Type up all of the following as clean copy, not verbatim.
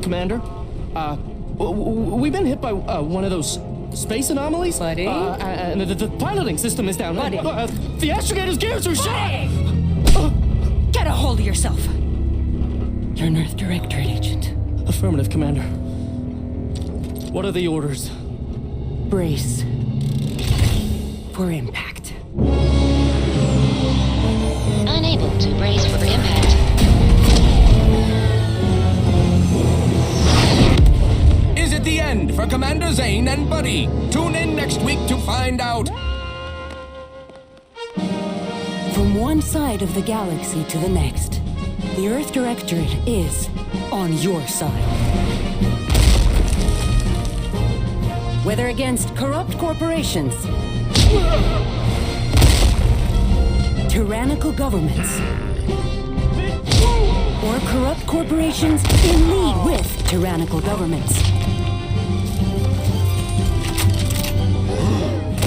Commander. We've been hit by one of those space anomalies. Buddy? And the piloting system is down. Buddy? The astrogator's gears are shot! Get a hold of yourself! You're an Earth Directorate agent. Affirmative, Commander. What are the orders? Brace for impact. Unable to brace for impact. Is it the end for Commander Zane and Buddy? Tune in next week to find out. From one side of the galaxy to the next, the Earth Directorate is on your side. Whether against corrupt corporations, tyrannical governments, or corrupt corporations in league with tyrannical governments.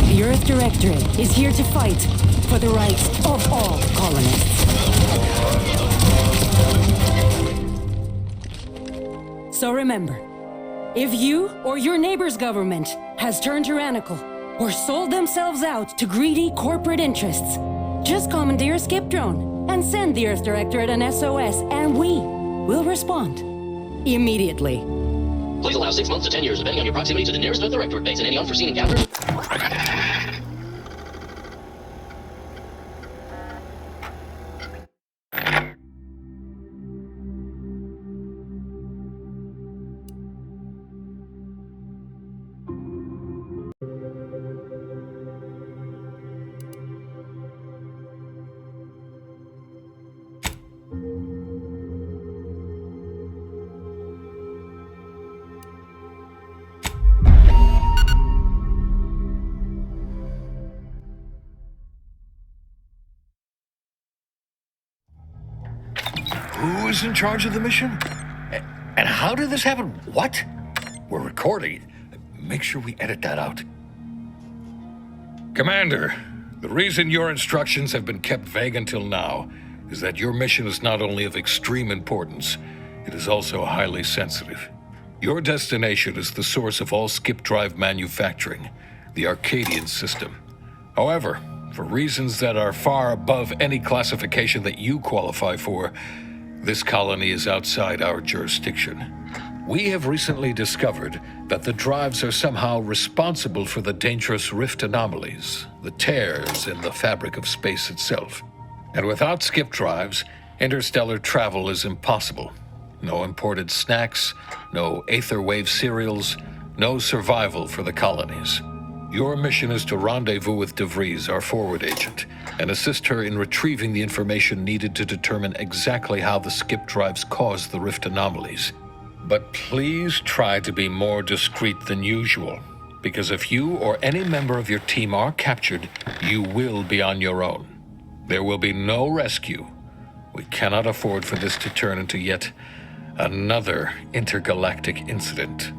The Earth Directorate is here to fight for the rights of all colonists. So remember, if you or your neighbor's government has turned tyrannical or sold themselves out to greedy corporate interests, just commandeer a skip drone and send the Earth Directorate an SOS, and we will respond immediately. Please allow 6 months to 10 years, depending on your proximity to the nearest Earth Directorate base and any unforeseen encounters. Who is in charge of the mission? And how did this happen? What? We're recording. Make sure we edit that out. Commander, the reason your instructions have been kept vague until now is that your mission is not only of extreme importance, it is also highly sensitive. Your destination is the source of all skip drive manufacturing, the Arcadian system. However, for reasons that are far above any classification that you qualify for, this colony is outside our jurisdiction. We have recently discovered that the drives are somehow responsible for the dangerous rift anomalies, the tears in the fabric of space itself. And without skip drives, interstellar travel is impossible. No imported snacks, no aether wave cereals, no survival for the colonies. Your mission is to rendezvous with DeVries, our forward agent, and assist her in retrieving the information needed to determine exactly how the skip drives cause the rift anomalies. But please try to be more discreet than usual, because if you or any member of your team are captured, you will be on your own. There will be no rescue. We cannot afford for this to turn into yet another intergalactic incident.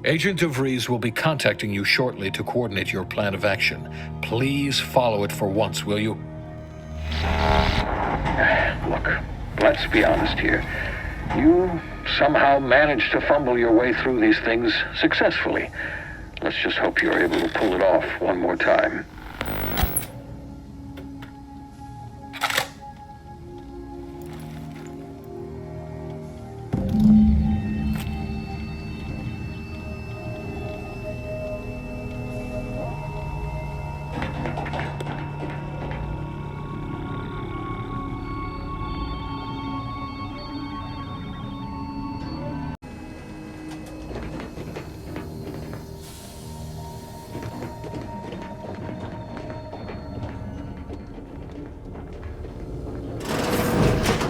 Agent DeVries will be contacting you shortly to coordinate your plan of action. Please follow it for once, will you? Look, let's be honest here. You somehow managed to fumble your way through these things successfully. Let's just hope you're able to pull it off one more time.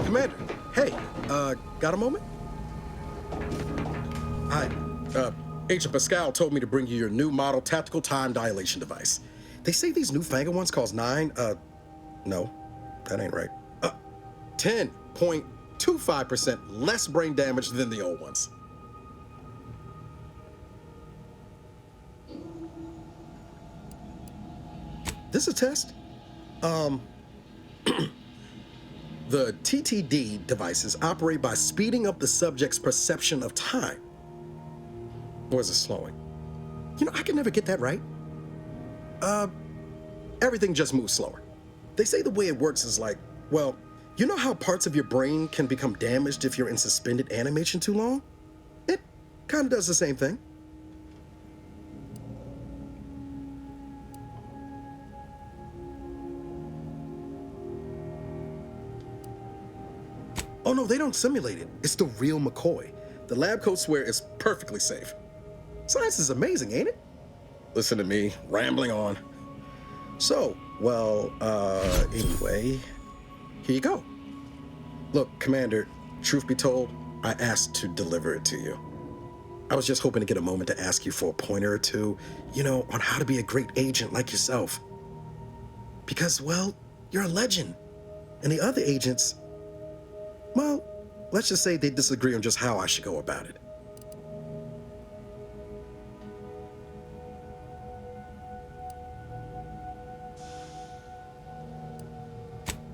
Commander, hey, got a moment? Hi, Agent Pascal told me to bring you your new model tactical time dilation device. They say these newfangled ones cause no, that ain't right. 10.25% less brain damage than the old ones. This a test? The TTD devices operate by speeding up the subject's perception of time. Or is it slowing? You know, I can never get that right. Everything just moves slower. They say the way it works is like, well, you know how parts of your brain can become damaged if you're in suspended animation too long? It kind of does the same thing. Oh no, they don't simulate it. It's the real McCoy. The lab coats swear it's perfectly safe. Science is amazing, ain't it? Listen to me, rambling on. So, well, anyway, here you go. Look, Commander, truth be told, I asked to deliver it to you. I was just hoping to get a moment to ask you for a pointer or two, you know, on how to be a great agent like yourself. Because, well, you're a legend. And the other agents, well, let's just say they disagree on just how I should go about it.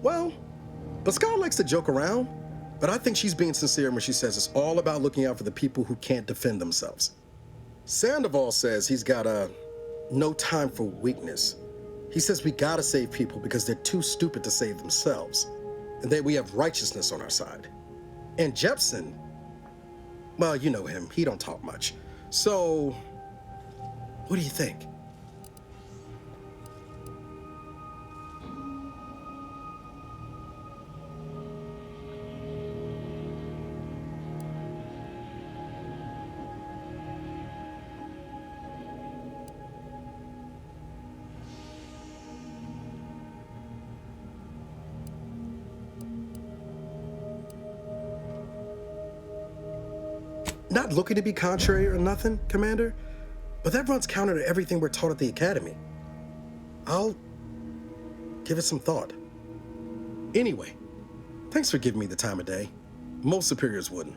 Well, Pascal likes to joke around, but I think she's being sincere when she says it's all about looking out for the people who can't defend themselves. Sandoval says he's got no time for weakness. He says we gotta save people because they're too stupid to save themselves, and that we have righteousness on our side. And Jepson, well, you know him, he don't talk much. So, what do you think? Not looking to be contrary or nothing, Commander, but that runs counter to everything we're taught at the Academy. I'll give it some thought. Anyway, thanks for giving me the time of day. Most superiors wouldn't.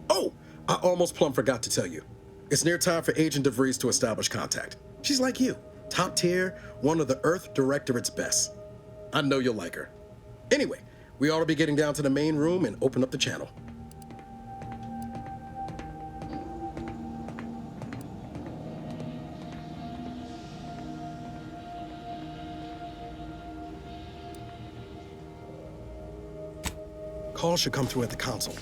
Oh, I almost plumb forgot to tell you. It's near time for Agent DeVries to establish contact. She's like you, top tier, one of the Earth Directorate's best. I know you'll like her. Anyway, we ought to be getting down to the main room and open up the channel. Call should come through at the console.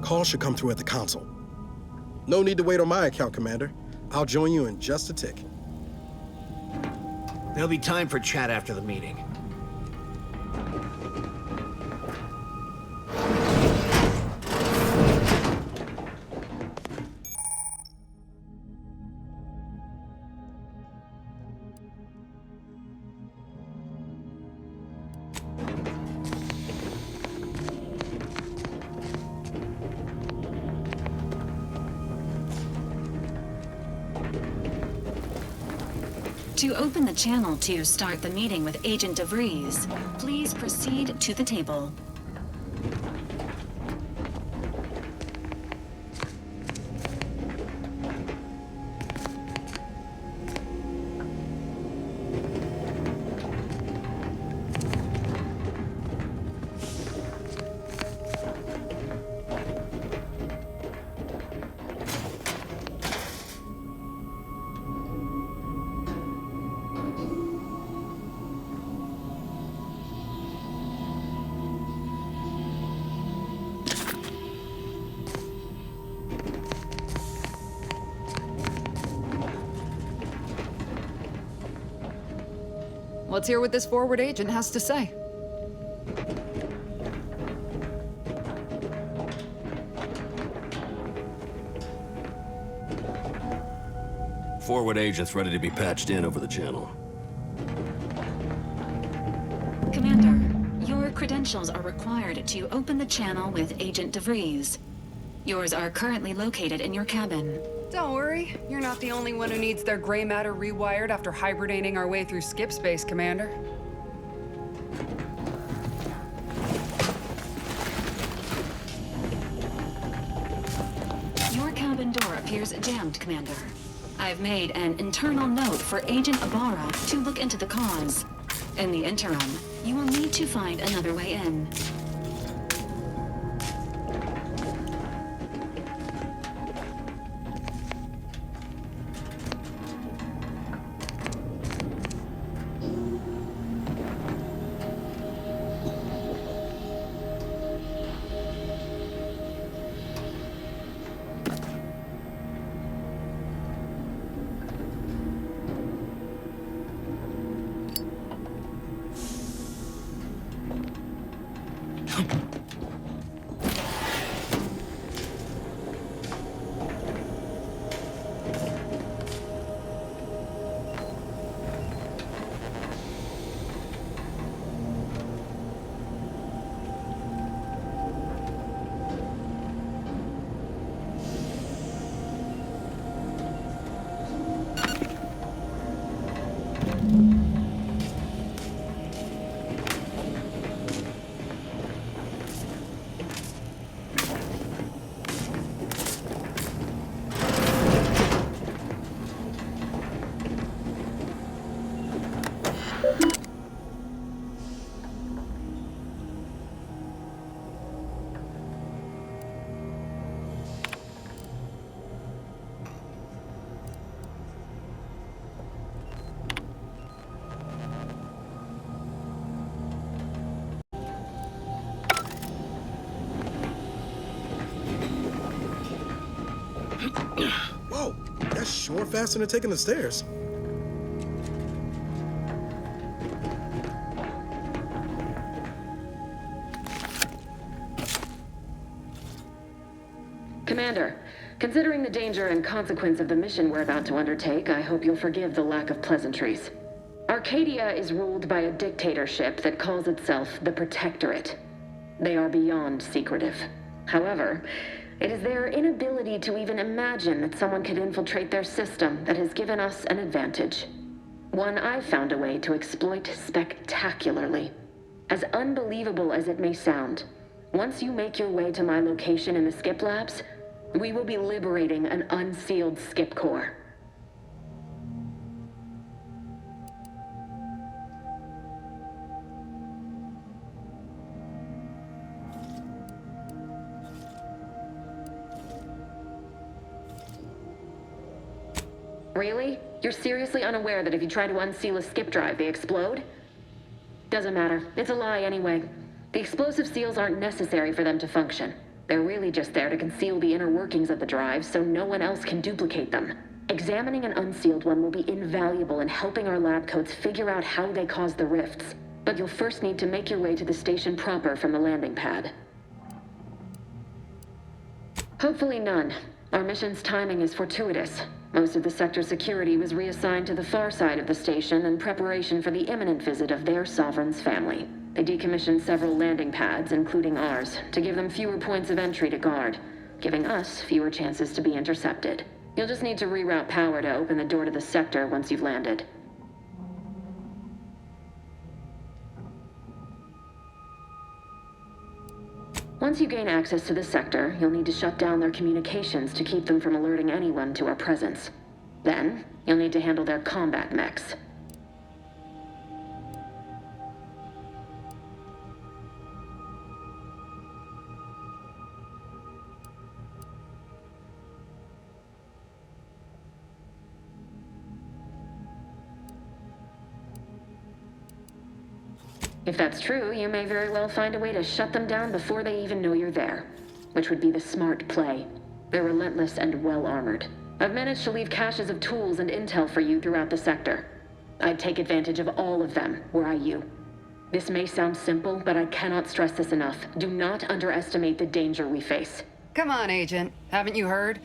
Call should come through at the console. No need to wait on my account, Commander. I'll join you in just a tick. There'll be time for chat after the meeting. To open the channel to start the meeting with Agent DeVries, please proceed to the table. Let's hear what this forward agent has to say. Forward agent's ready to be patched in over the channel. Commander, your credentials are required to open the channel with Agent DeVries. Yours are currently located in your cabin. Don't worry, you're not the only one who needs their gray matter rewired after hibernating our way through skip space, Commander. Your cabin door appears jammed, Commander. I've made an internal note for Agent Ibarra to look into the cause. In the interim, you will need to find another way in. Whoa, that's sure faster than taking the stairs. Commander, considering the danger and consequence of the mission we're about to undertake, I hope you'll forgive the lack of pleasantries. Arcadia is ruled by a dictatorship that calls itself the Protectorate. They are beyond secretive. However, it is their inability to even imagine that someone could infiltrate their system that has given us an advantage. One I've found a way to exploit spectacularly. As unbelievable as it may sound, once you make your way to my location in the skip labs, we will be liberating an unsealed skip core. Really? You're seriously unaware that if you try to unseal a skip drive, they explode? Doesn't matter. It's a lie anyway. The explosive seals aren't necessary for them to function. They're really just there to conceal the inner workings of the drive so no one else can duplicate them. Examining an unsealed one will be invaluable in helping our lab coats figure out how they cause the rifts. But you'll first need to make your way to the station proper from the landing pad. Hopefully none. Our mission's timing is fortuitous. Most of the sector security was reassigned to the far side of the station in preparation for the imminent visit of their sovereign's family. They decommissioned several landing pads, including ours, to give them fewer points of entry to guard, giving us fewer chances to be intercepted. You'll just need to reroute power to open the door to the sector once you've landed. Once you gain access to the sector, you'll need to shut down their communications to keep them from alerting anyone to our presence. Then, you'll need to handle their combat mechs. If that's true, you may very well find a way to shut them down before they even know you're there, which would be the smart play. They're relentless and well-armored. I've managed to leave caches of tools and intel for you throughout the sector. I'd take advantage of all of them, were I you. This may sound simple, but I cannot stress this enough. Do not underestimate the danger we face. Come on, Agent. Haven't you heard?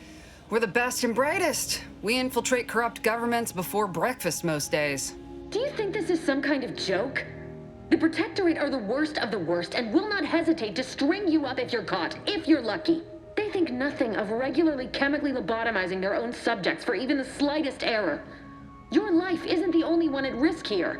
We're the best and brightest. We infiltrate corrupt governments before breakfast most days. Do you think this is some kind of joke? The Protectorate are the worst of the worst and will not hesitate to string you up if you're caught, if you're lucky. They think nothing of regularly chemically lobotomizing their own subjects for even the slightest error. Your life isn't the only one at risk here.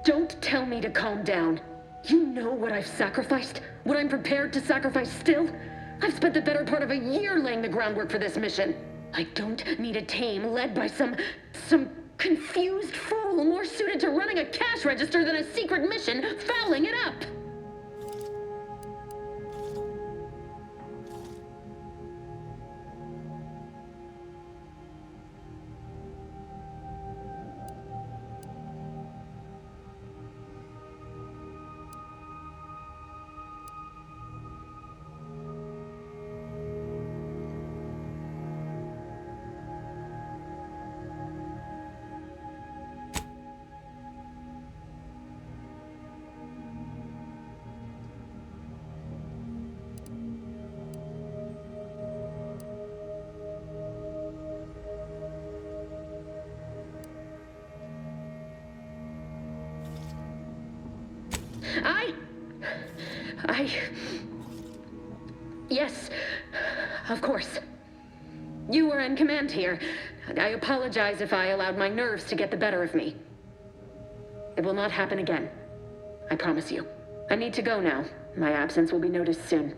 Don't tell me to calm down. You know what I've sacrificed? What I'm prepared to sacrifice still? I've spent the better part of a year laying the groundwork for this mission. I don't need a team led by some confused fool more suited to running a cash register than a secret mission fouling it up. Yes, of course. You were in command here. I apologize if I allowed my nerves to get the better of me. It will not happen again. I promise you. I need to go now. My absence will be noticed soon.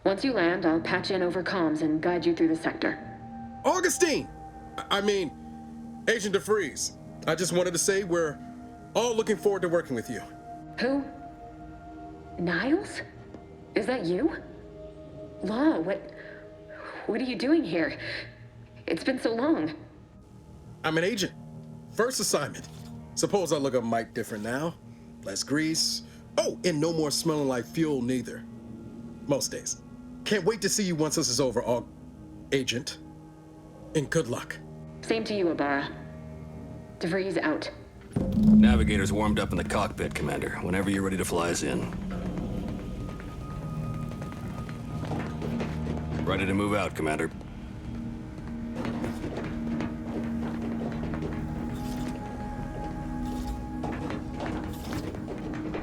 Once you land, I'll patch in over comms and guide you through the sector. Augustine! I mean, Agent DeFreeze. I just wanted to say we're all looking forward to working with you. Who? Niles? Is that you? Law, what are you doing here? It's been so long. I'm an agent. First assignment. Suppose I look a mite different now. Less grease. Oh, and no more smelling like fuel neither. Most days. Can't wait to see you once this is over, Agent. And good luck. Same to you, Ibarra. DeVries out. Navigator's warmed up in the cockpit, Commander. Whenever you're ready to fly us in. Ready to move out, Commander.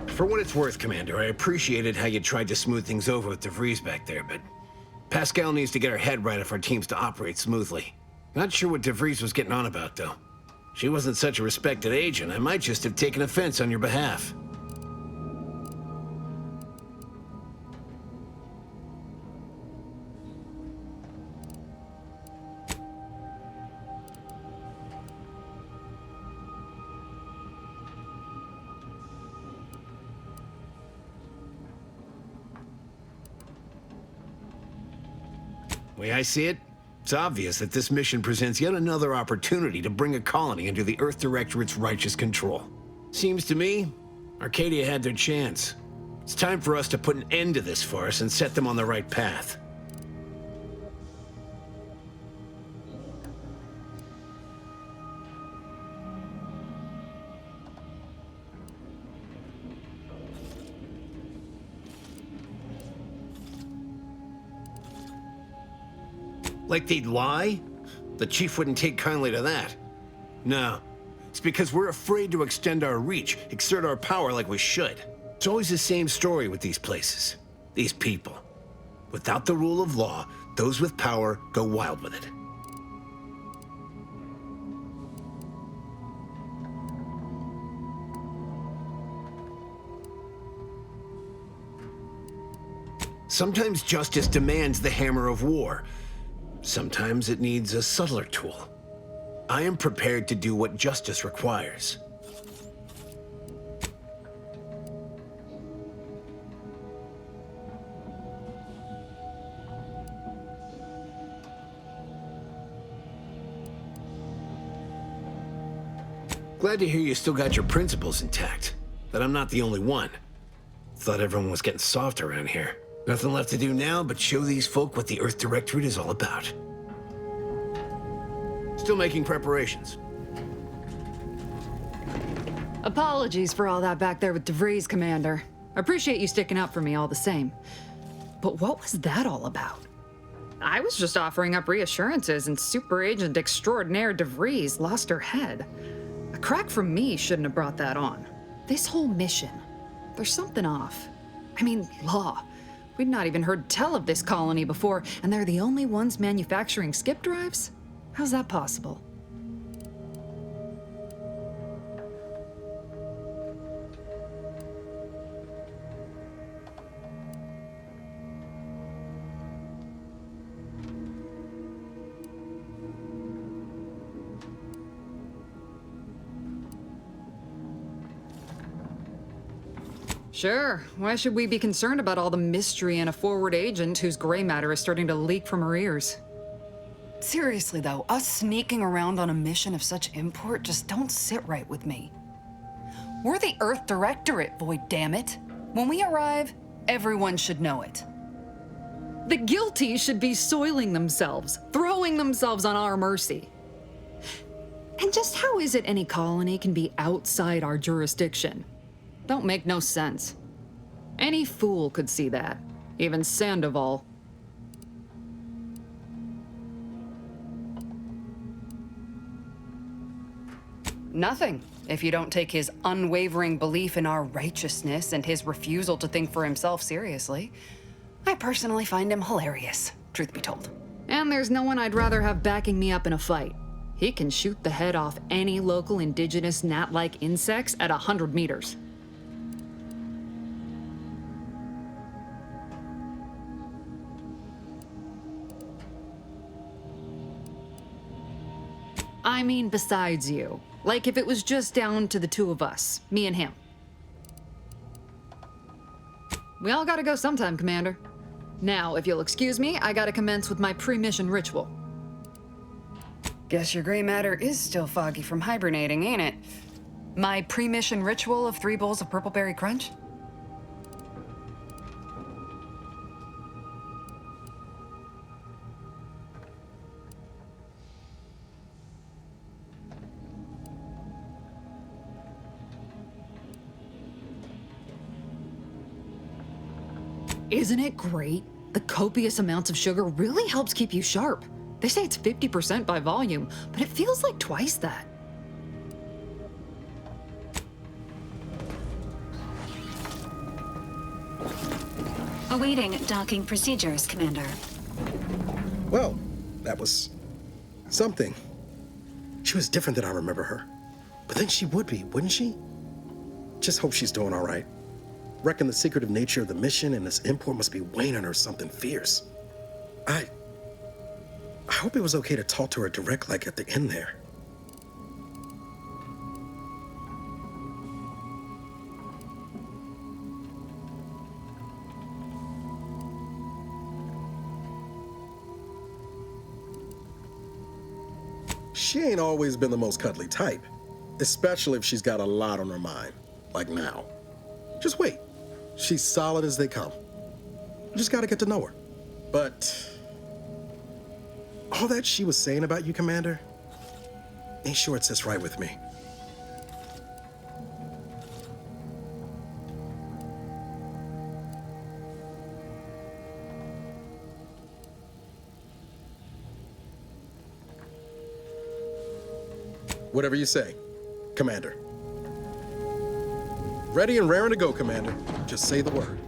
For what it's worth, Commander, I appreciated how you tried to smooth things over with DeVries back there, but Pascal needs to get her head right if our team's to operate smoothly. Not sure what DeVries was getting on about, though. She wasn't such a respected agent. I might just have taken offense on your behalf. Way I see it, it's obvious that this mission presents yet another opportunity to bring a colony under the Earth Directorate's righteous control. Seems to me, Arcadia had their chance. It's time for us to put an end to this farce and set them on the right path. Like they'd lie? The chief wouldn't take kindly to that. No. It's because we're afraid to extend our reach, exert our power like we should. It's always the same story with these places. These people. Without the rule of law, those with power go wild with it. Sometimes justice demands the hammer of war. Sometimes it needs a subtler tool. I am prepared to do what justice requires. Glad to hear you still got your principles intact. That I'm not the only one. Thought everyone was getting soft around here. Nothing left to do now but show these folk what the Earth Directorate is all about. Still making preparations. Apologies for all that back there with DeVries, Commander. Appreciate you sticking up for me all the same. But what was that all about? I was just offering up reassurances and Super Agent Extraordinaire DeVries lost her head. A crack from me shouldn't have brought that on. This whole mission, there's something off. I mean, law. We'd not even heard tell of this colony before, and they're the only ones manufacturing skip drives? How's that possible? Sure. Why should we be concerned about all the mystery in a forward agent whose gray matter is starting to leak from her ears? Seriously though, us sneaking around on a mission of such import just don't sit right with me. We're the Earth Directorate, Void, damn it. When we arrive, everyone should know it. The guilty should be soiling themselves, throwing themselves on our mercy. And just how is it any colony can be outside our jurisdiction? Don't make no sense. Any fool could see that, even Sandoval. Nothing, if you don't take his unwavering belief in our righteousness and his refusal to think for himself seriously. I personally find him hilarious, truth be told. And there's no one I'd rather have backing me up in a fight. He can shoot the head off any local indigenous gnat-like insects at 100 meters. I mean besides you. Like if it was just down to the two of us, me and him. We all gotta go sometime, Commander. Now, if you'll excuse me, I gotta commence with my pre-mission ritual. Guess your gray matter is still foggy from hibernating, ain't it? My pre-mission ritual of 3 bowls of purple berry crunch? Isn't it great? The copious amounts of sugar really helps keep you sharp. They say it's 50% by volume, but it feels like twice that. Awaiting docking procedures, Commander. Well, that was something. She was different than I remember her. But then she would be, wouldn't she? Just hope she's doing all right. Reckon the secretive nature of the mission and this import must be weighing on her something fierce. I hope it was okay to talk to her direct like at the end there. She ain't always been the most cuddly type, especially if she's got a lot on her mind, like now. Just wait. She's solid as they come. You just gotta get to know her. But all that she was saying about you, Commander, ain't sure it sits right with me. Whatever you say, Commander. Ready and raring to go, Commander. Just say the word.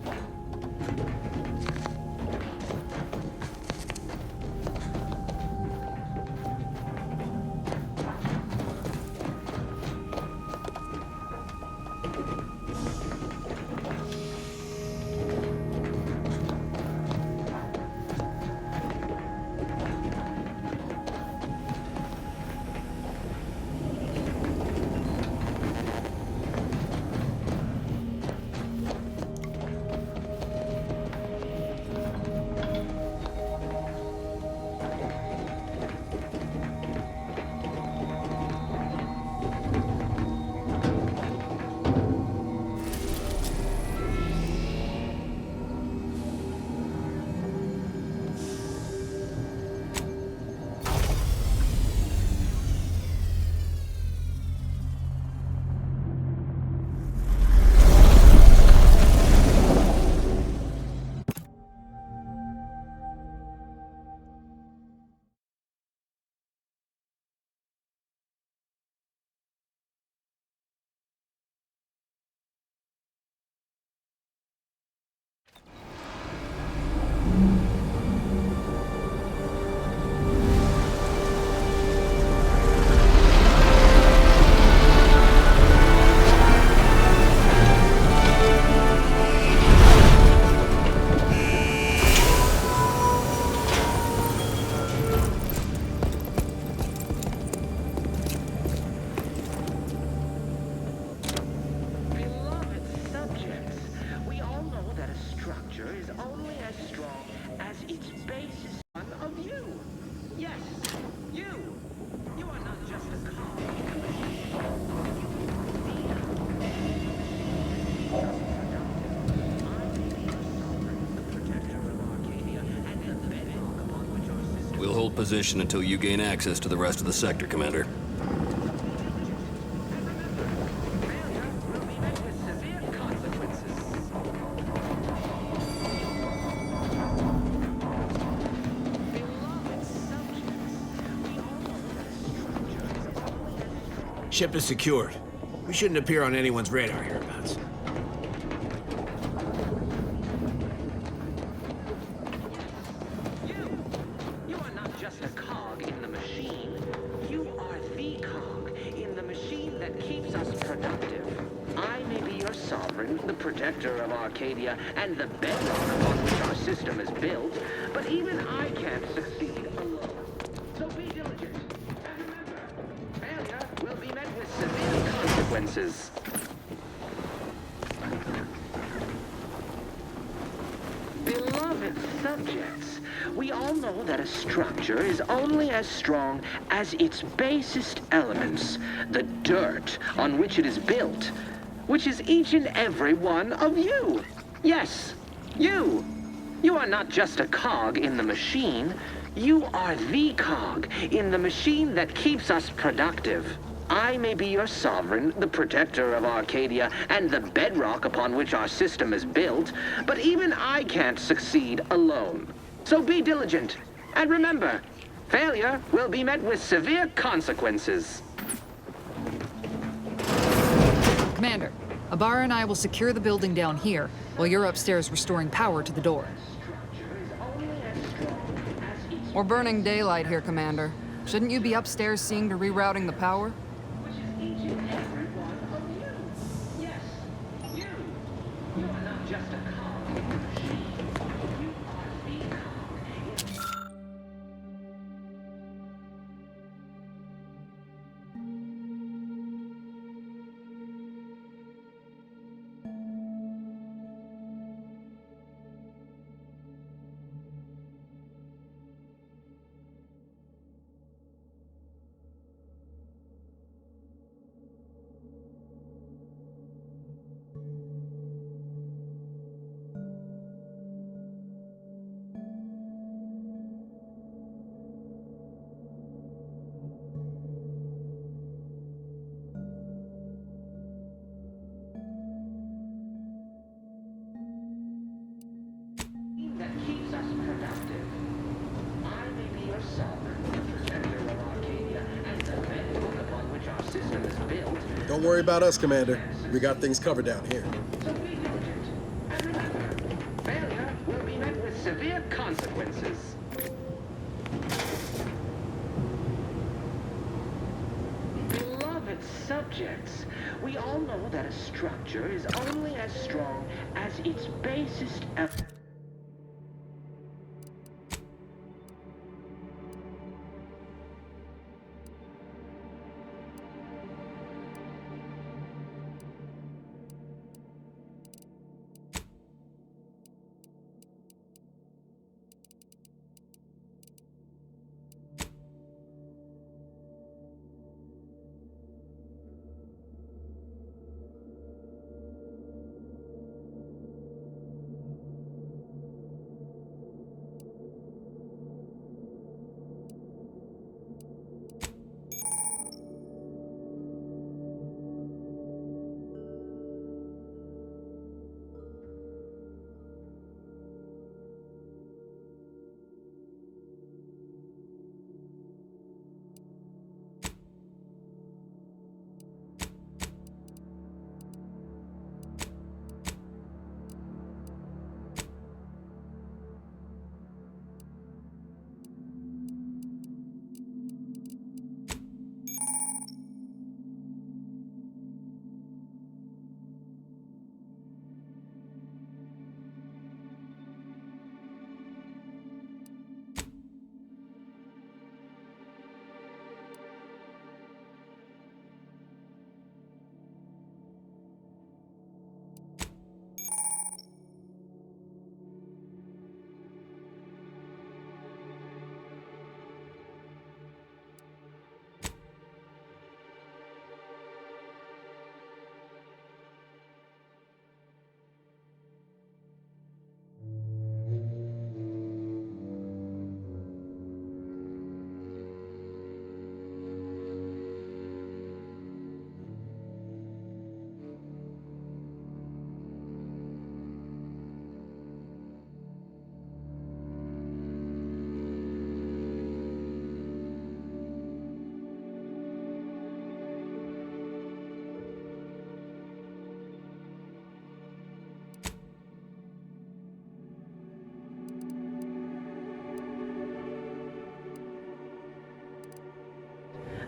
We'll hold position until you gain access to the rest of the sector, Commander. Ship is secured. We shouldn't appear on anyone's radar hereabouts. You are not just a cog in the machine. You are the cog in the machine that keeps us productive. I may be your sovereign, the protector of Arcadia, and the bedrock upon which our system is built, but even I can't succeed alone. So be diligent. And remember, failure will be met with severe consequences. Beloved subjects, we all know that a structure is only as strong as its basest elements, the dirt on which it is built, which is each and every one of you. Yes, you. You are not just a cog in the machine. You are the cog in the machine that keeps us productive. I may be your sovereign, the protector of Arcadia, and the bedrock upon which our system is built, but even I can't succeed alone. So be diligent, and remember, failure will be met with severe consequences. Commander, Ibarra and I will secure the building down here, while you're upstairs restoring power to the door. We're burning daylight here, Commander. Shouldn't you be upstairs seeing to rerouting the power? Don't worry about us, Commander. We got things covered down here. So be diligent. And remember, failure will be met with severe consequences. Beloved subjects, we all know that a structure is only as strong as its basest element.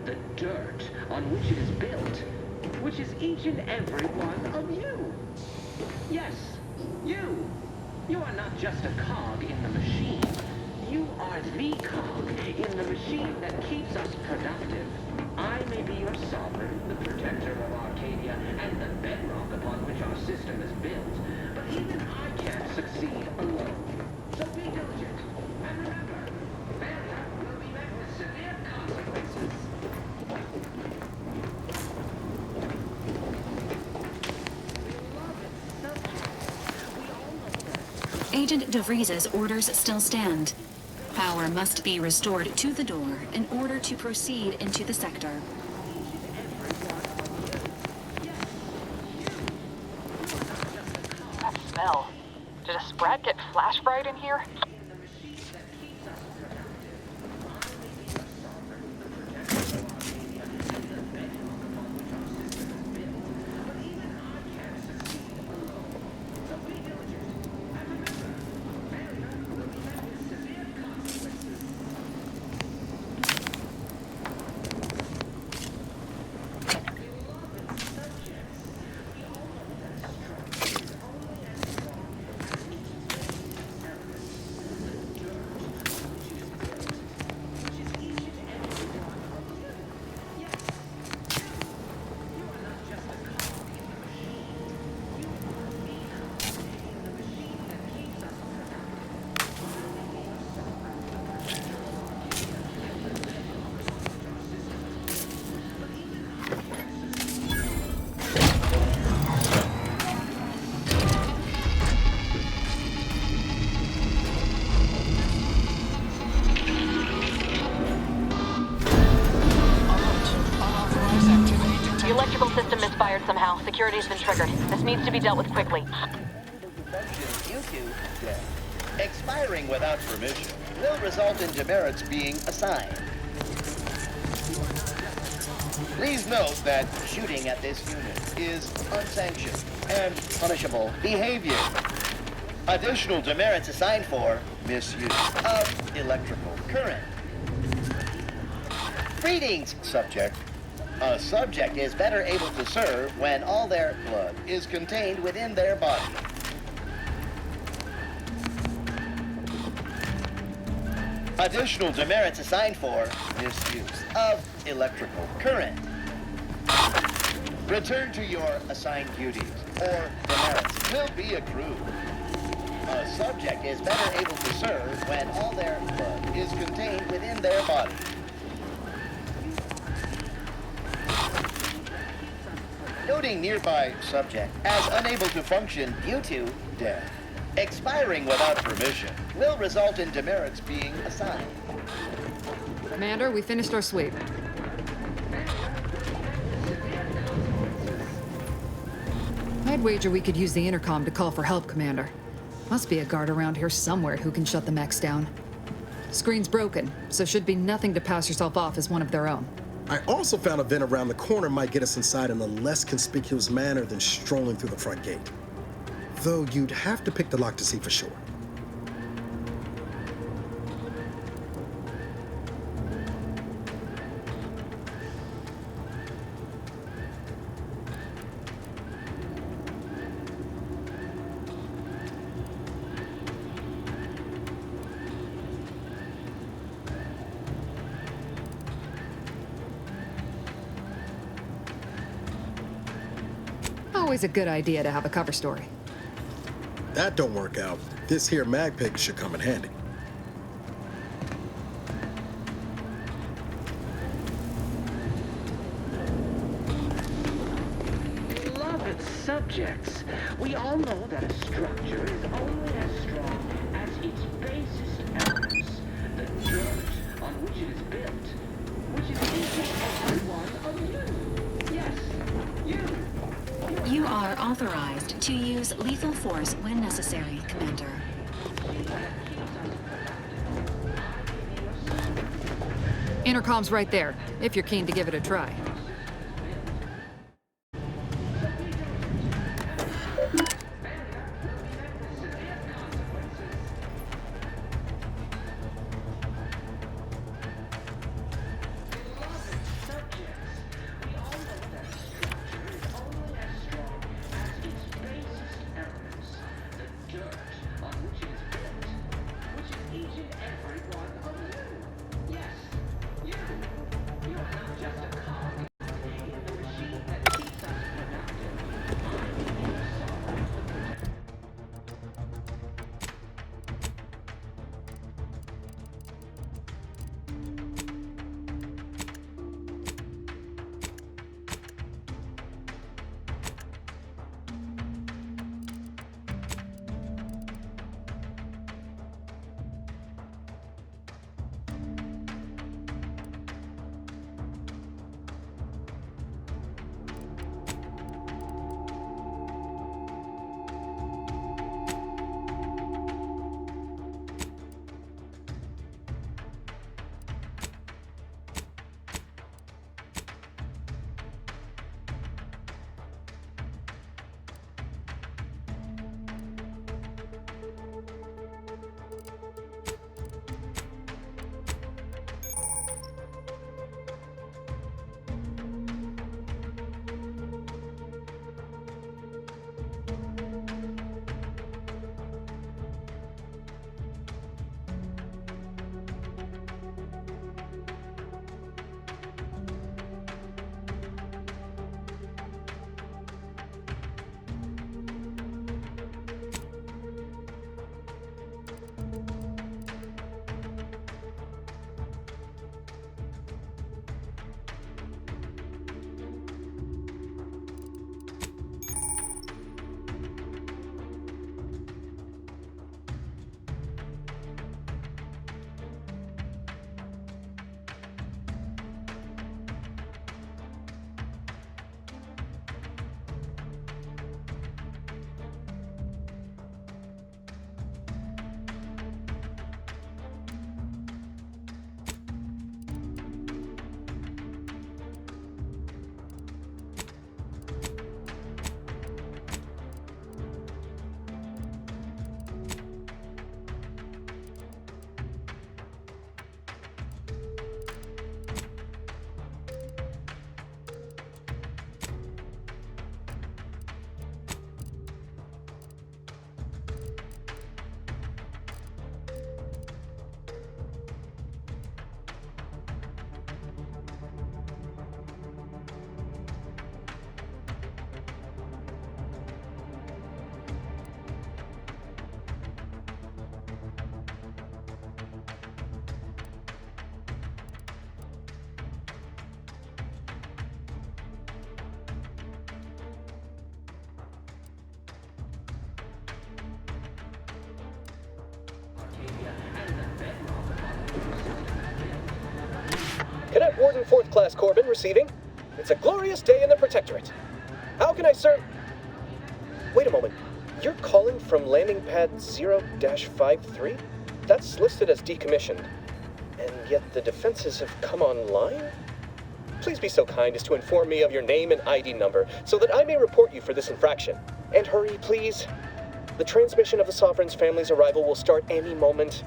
The dirt on which it is built, which is each and every one of you. Yes, you. You are not just a cog in the machine. You are the cog in the machine that keeps us productive. I may be your sovereign, the protector of Arcadia, and the bedrock upon which our system is built, but even I can't succeed alone. So be diligent, and remember, failure will be met with severe consequences. Agent DeVries's orders still stand. Power must be restored to the door in order to proceed into the sector. That smell. Did a sprat get flash fried in here? Somehow, security's been triggered. This needs to be dealt with quickly. Into death. Expiring without permission will result in demerits being assigned. Please note that shooting at this unit is unsanctioned and punishable behavior. Additional demerits assigned for misuse of electrical current. Greetings, subject. A subject is better able to serve when all their blood is contained within their body. Additional demerits assigned for misuse of electrical current. Return to your assigned duties, or demerits will be accrued. A subject is better able to serve when all their blood is contained within their body. Noting nearby subject as unable to function due to death. Expiring without permission will result in demerits being assigned. Commander, we finished our sweep. I'd wager we could use the intercom to call for help, Commander. Must be a guard around here somewhere who can shut the mechs down. Screen's broken, so should be nothing to pass yourself off as one of their own. I also found a vent around the corner might get us inside in a less conspicuous manner than strolling through the front gate. Though you'd have to pick the lock to see for sure. Always a good idea to have a cover story. That don't work out. This here mag pig should come in handy. Beloved subjects, we all know that a structure is only as strong as its basest elements, the dirt on which it is built, which is each and every one of you. Yes, you. You are authorized to use lethal force when necessary, Commander. Intercom's right there, if you're keen to give it a try. 4th Class Corbin receiving. It's a glorious day in the Protectorate. How can I serve? Wait a moment. You're calling from landing pad 0-53? That's listed as decommissioned. And yet the defenses have come online? Please be so kind as to inform me of your name and ID number so that I may report you for this infraction. And hurry, please. The transmission of the Sovereign's family's arrival will start any moment.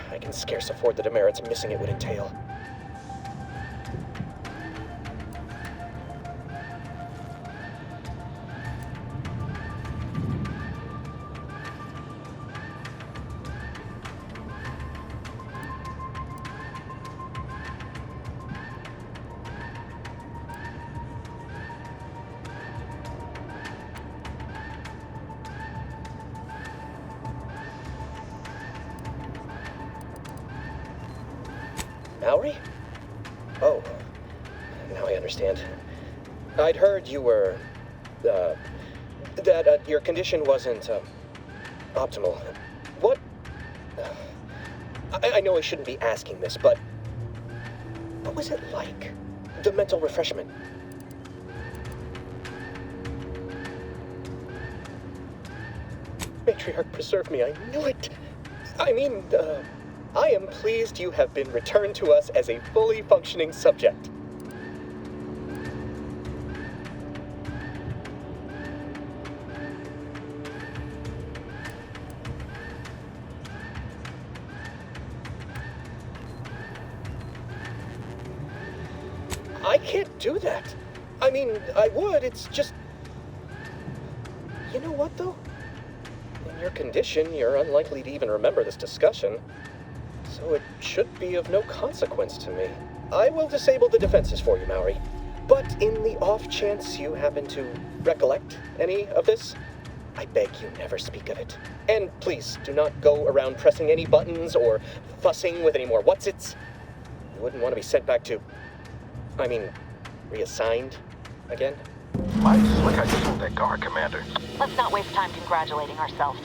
I can scarce afford the demerits missing it would entail. Maori? Oh, now I understand. I'd heard you were, that your condition wasn't, optimal. What? I know I shouldn't be asking this, but what was it like? The mental refreshment? Matriarch, preserve me, I knew it! I mean, I am pleased you have been returned to us as a fully functioning subject. I can't do that. I mean, I would, it's just... You know what, though? In your condition, you're unlikely to even remember this discussion. So it should be of no consequence to me. I will disable the defenses for you, Maori. But in the off chance you happen to recollect any of this, I beg you never speak of it. And please, do not go around pressing any buttons or fussing with any more whatsits. You wouldn't want to be sent back to... reassigned again? Mighty slick I just hold that guard, Commander. Let's not waste time congratulating ourselves.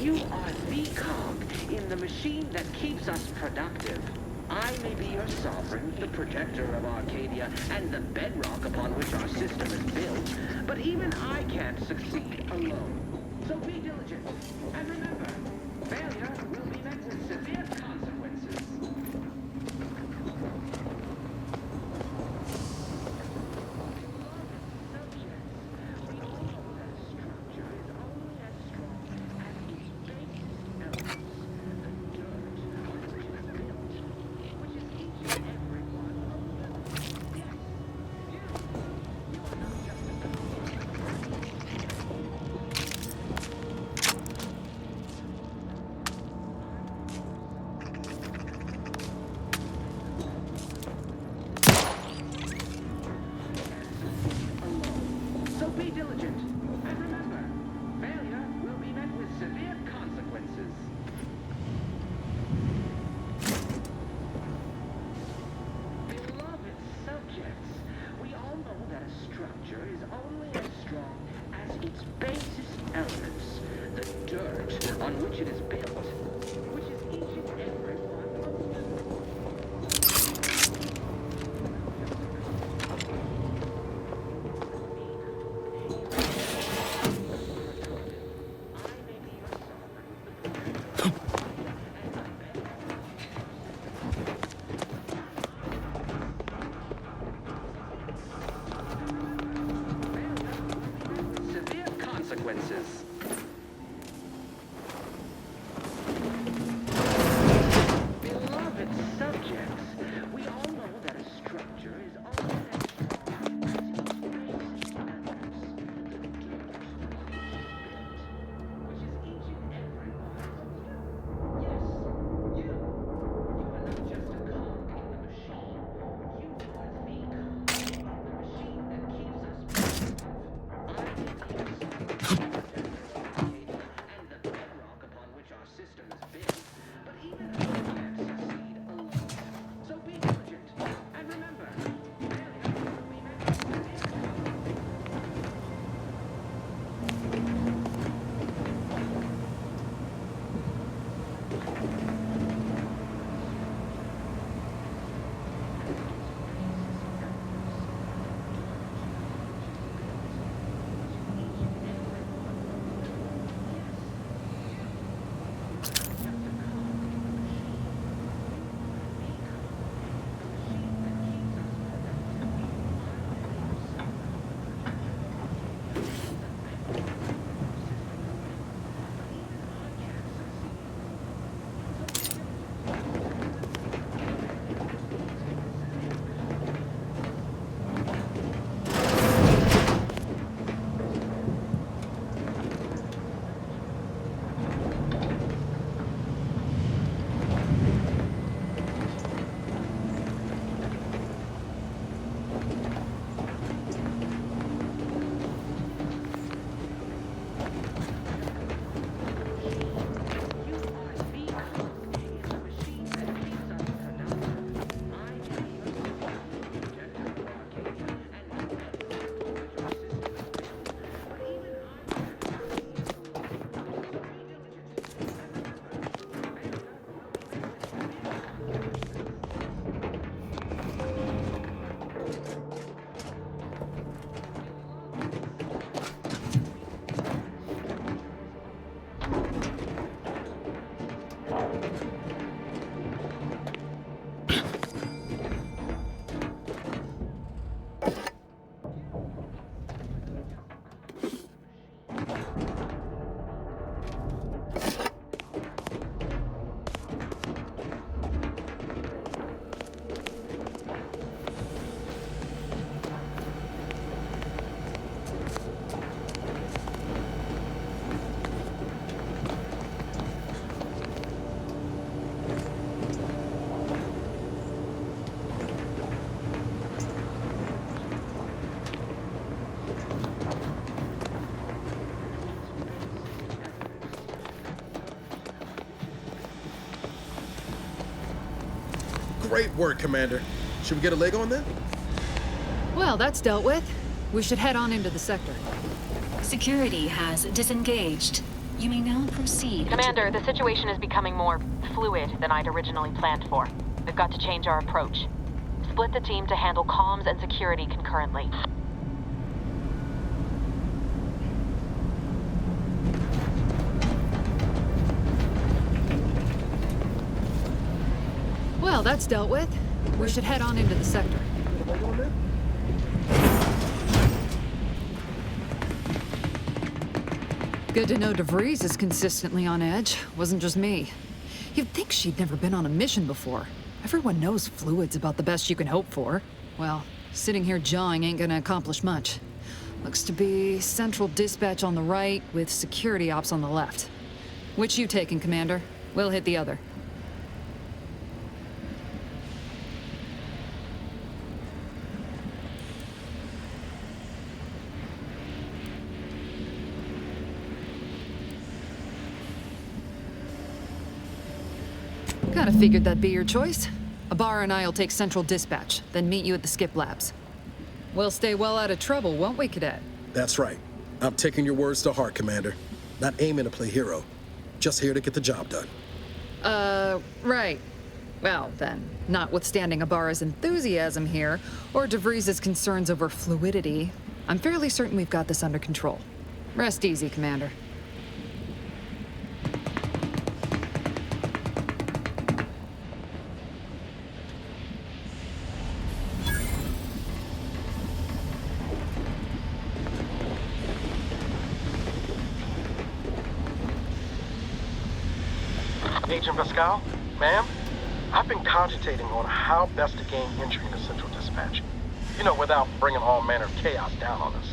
You are the cog in the machine that keeps us productive. I may be your sovereign, the protector of Arcadia, and the bedrock upon which our system is built, but even I can't succeed alone. So be diligent, and remember, failure will be met with severe consequences. So be diligent, and remember, failure will be met with severe consequences. Beloved subjects, we all know that a structure is only as strong as its basest elements, the dirt on which it is built, which is each and every one of them. Severe consequences. Great work, Commander. Should we get a leg on then? Well, that's dealt with. We should head on into the sector. Security has disengaged. You may now proceed. Commander, the situation is becoming more fluid than I'd originally planned for. We've got to change our approach. Split the team to handle comms and security concurrently. Well, that's dealt with. We should head on into the sector. Good to know DeVries is consistently on edge. Wasn't just me. You'd think she'd never been on a mission before. Everyone knows fluid's about the best you can hope for. Well, sitting here jawing ain't gonna accomplish much. Looks to be central dispatch on the right with security ops on the left. Which you taking, Commander? We'll hit the other. Kinda figured that'd be your choice. Ibarra and I'll take central dispatch, then meet you at the skip labs. We'll stay well out of trouble, won't we, Cadet? That's right. I'm taking your words to heart, Commander. Not aiming to play hero. Just here to get the job done. Right. Well, then, notwithstanding Ibarra's enthusiasm here, or DeVries' concerns over fluidity, I'm fairly certain we've got this under control. Rest easy, Commander. Agent Pascal, ma'am, I've been cogitating on how best to gain entry into Central Dispatch. You know, without bringing all manner of chaos down on us.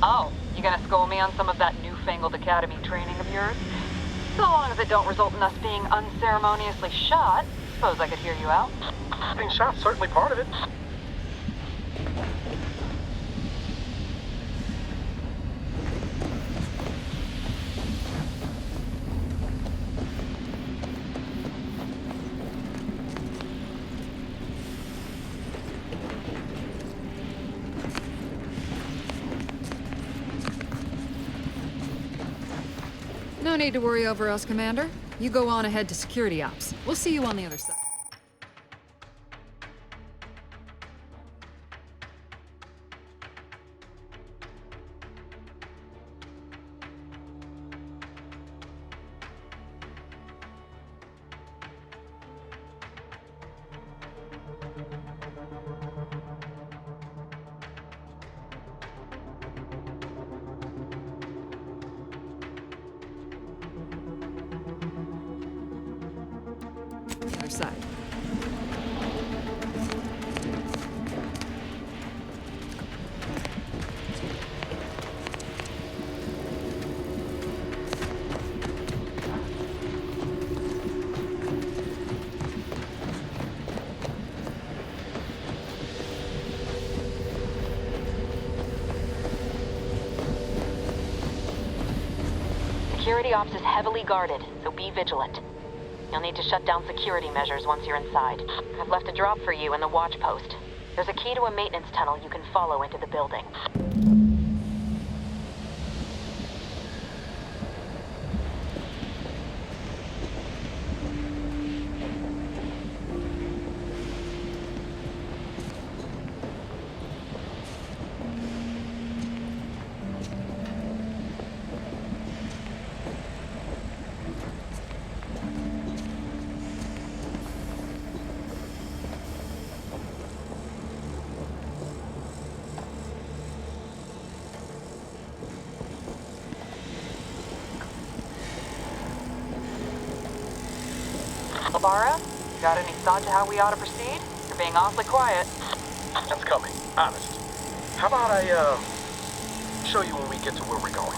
Oh, you gonna school me on some of that newfangled academy training of yours? So long as it don't result in us being unceremoniously shot, suppose I could hear you out. Being shot's certainly part of it. No need to worry over us, Commander. You go on ahead to security ops. We'll see you on the other side. Other side. Security ops is heavily guarded, so be vigilant. You'll need to shut down security measures once you're inside. I've left a drop for you in the watch post. There's a key to a maintenance tunnel you can follow into the building. Ibarra, got any thought to how we ought to proceed? You're being awfully quiet. That's coming, honest. How about I, show you when we get to where we're going?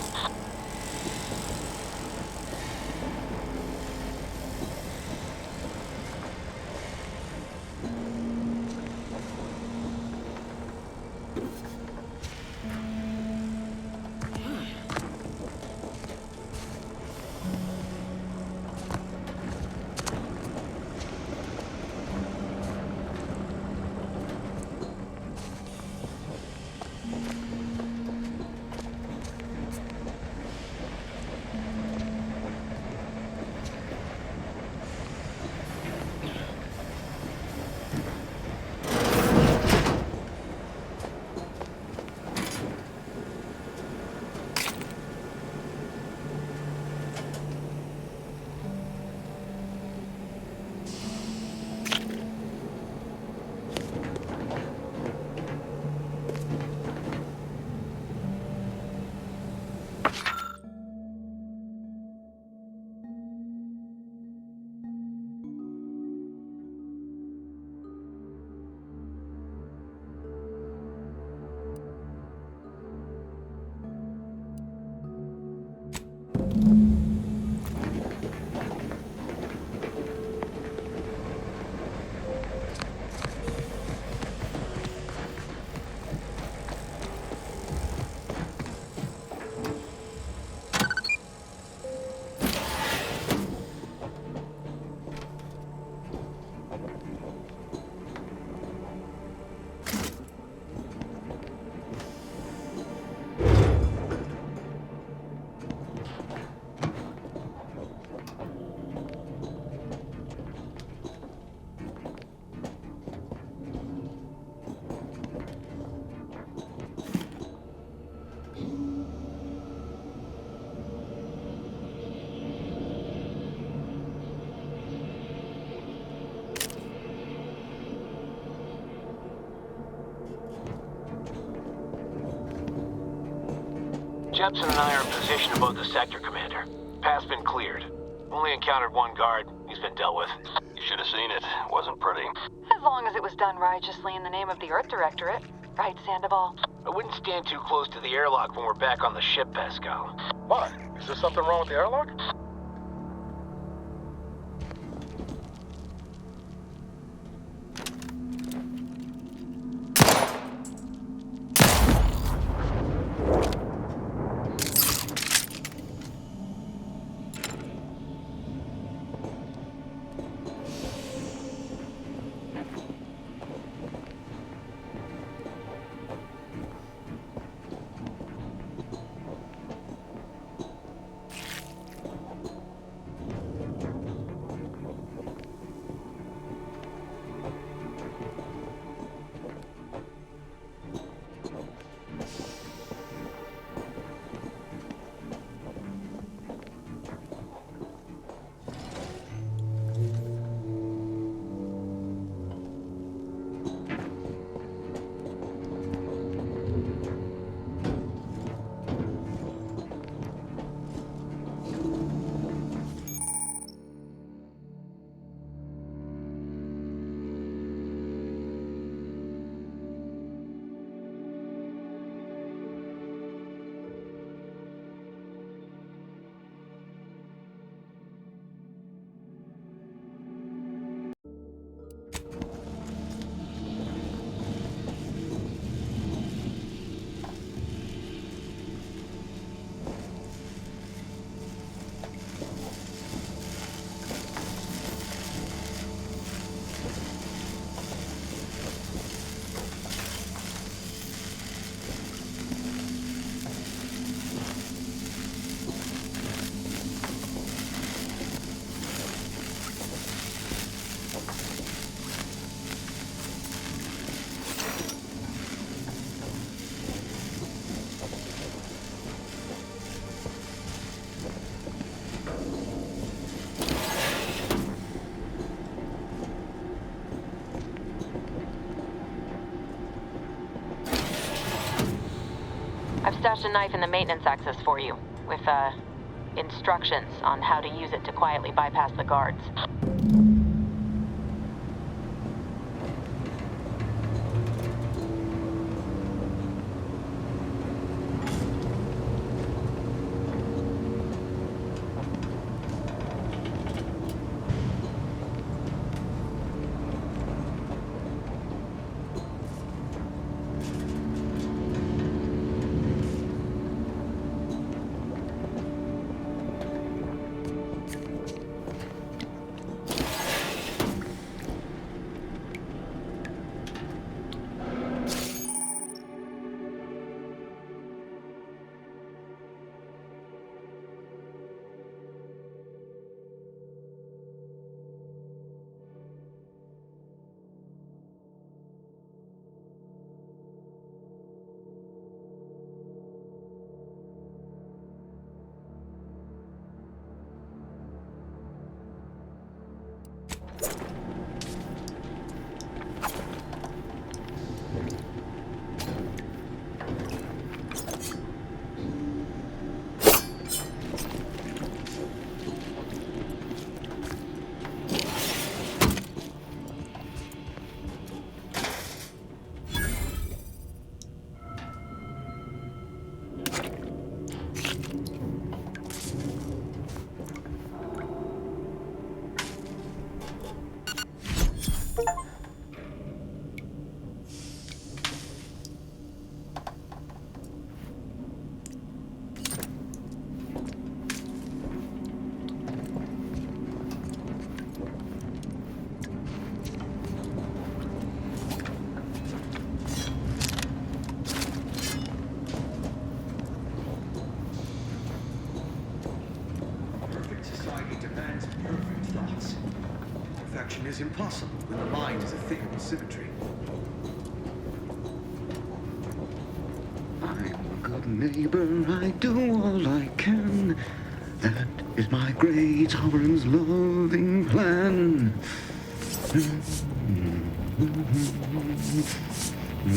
Jepson and I are in position above the sector, Commander. Path's been cleared. Only encountered one guard. He's been dealt with. You should have seen it. Wasn't pretty. As long as it was done righteously in the name of the Earth Directorate. Right, Sandoval? I wouldn't stand too close to the airlock when we're back on the ship, Pascal. Why? Is there something wrong with the airlock? I've stashed a knife in the maintenance access for you, with, instructions on how to use it to quietly bypass the guards. Is impossible when the mind is a thing of symmetry. I'm a good neighbor, I do all I can. That is my great sovereign's loving plan.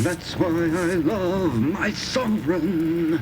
That's why I love my sovereign.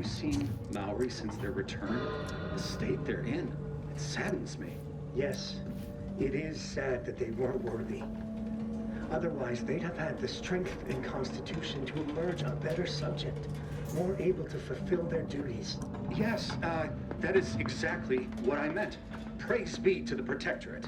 seen Maori since their return? The state they're in, it saddens me. Yes, it is sad that they weren't worthy. Otherwise, they'd have had the strength and constitution to emerge a better subject, more able to fulfill their duties. Yes, that is exactly what I meant. Praise be to the Protectorate.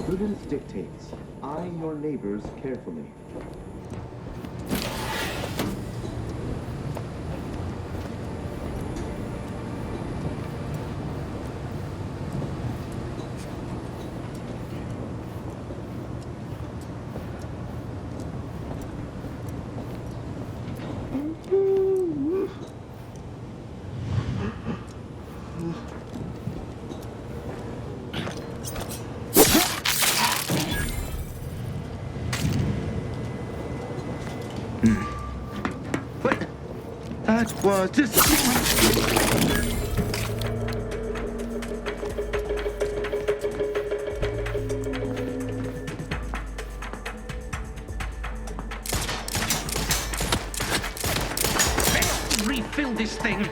Prudence dictates, eye your neighbors carefully. That was Refill this thing!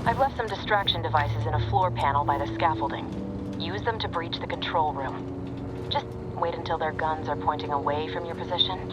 I've left some distraction devices in a floor panel by the scaffolding. Use them to breach the control room. Just wait until their guns are pointing away from your position.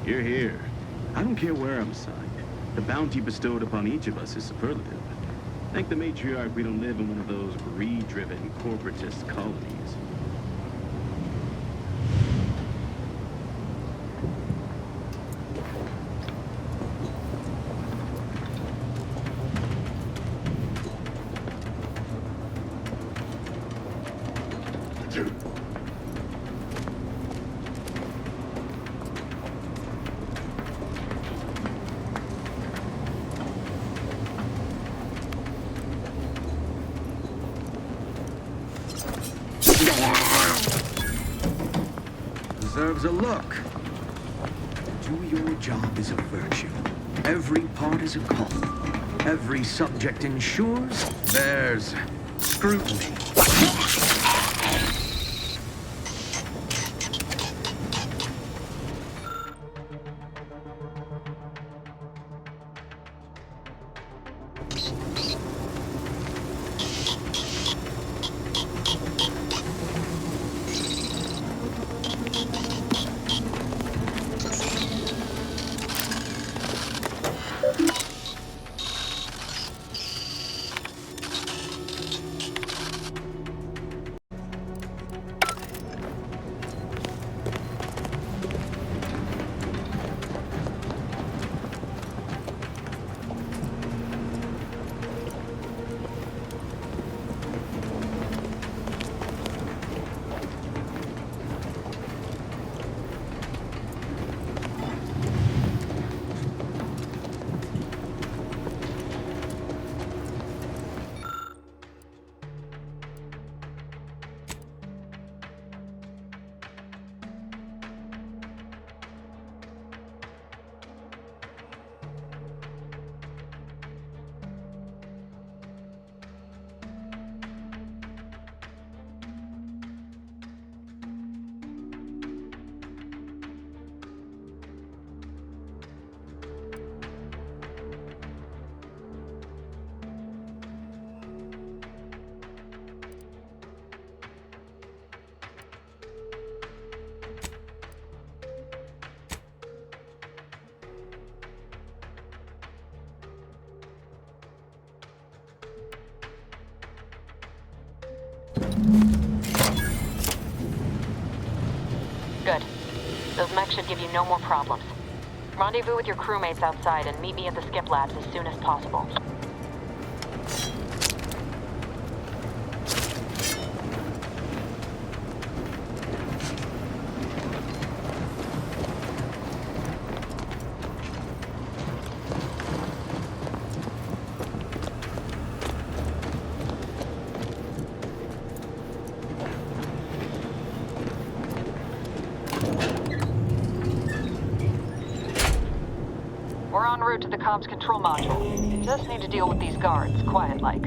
Hear, hear. I don't care where I'm assigned. The bounty bestowed upon each of us is superlative. Thank the matriarch we don't live in one of those greed-driven corporatist colonies. Deserves a look. Do your job is a virtue. Every part is a calling. Every subject ensures there's scrutiny. Those mechs should give you no more problems. Rendezvous with your crewmates outside and meet me at the skip labs as soon as possible. We're en route to the comms control module. Just need to deal with these guards, quiet-like.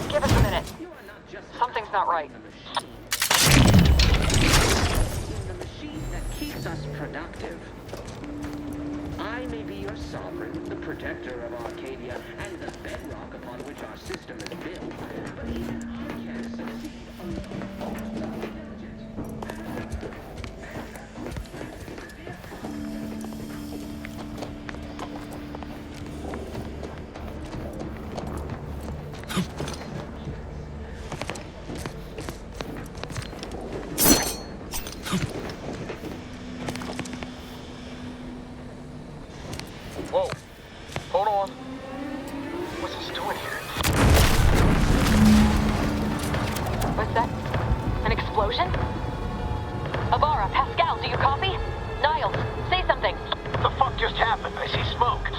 Give us a minute. Something's not right. The machine that keeps us productive. I may be your sovereign, the protector of Arcadia, and the bedrock upon which our system is built. But even I can't succeed unless intelligent. explosion? Ibarra, Pascal, do you copy? Niles, say something. What the fuck just happened? I see smoke.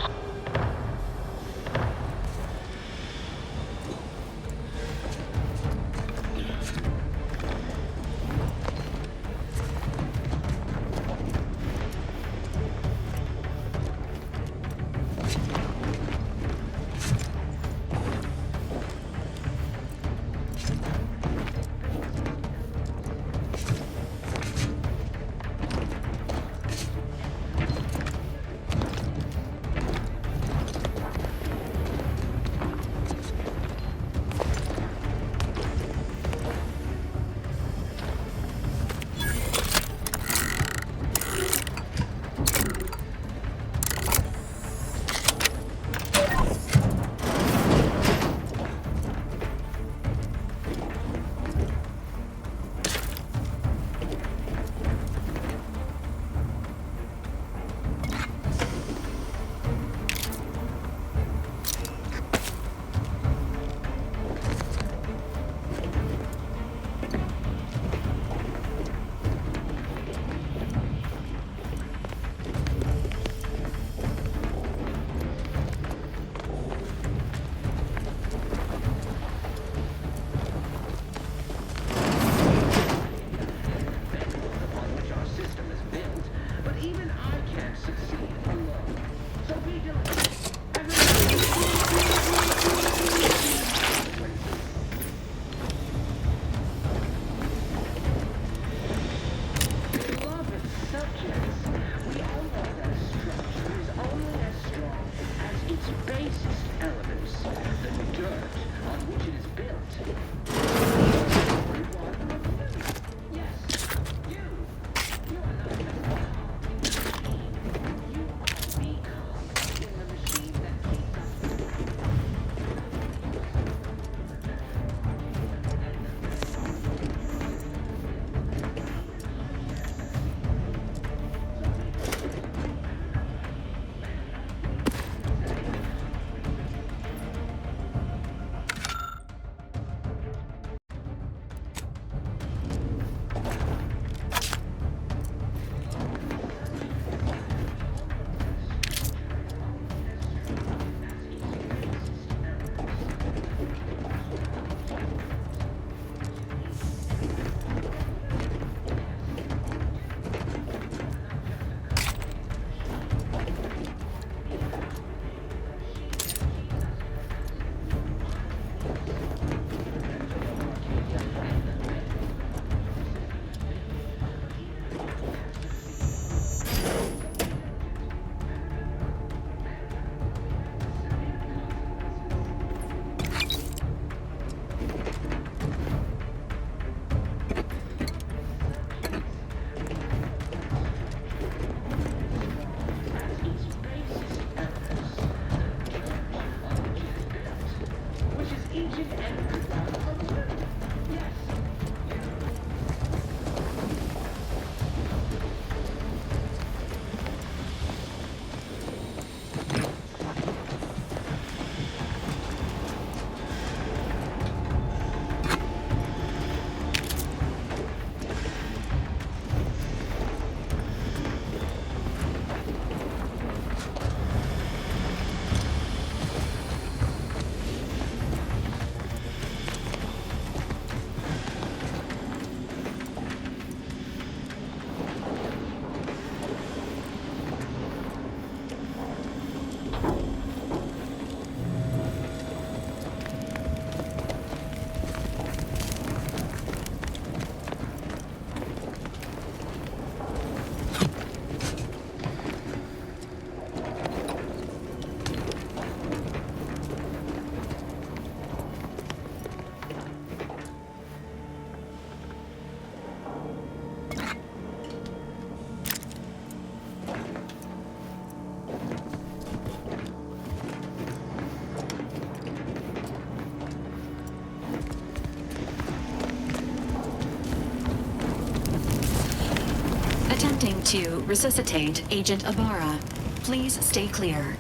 Attempting to resuscitate Agent Ibarra. Please stay clear.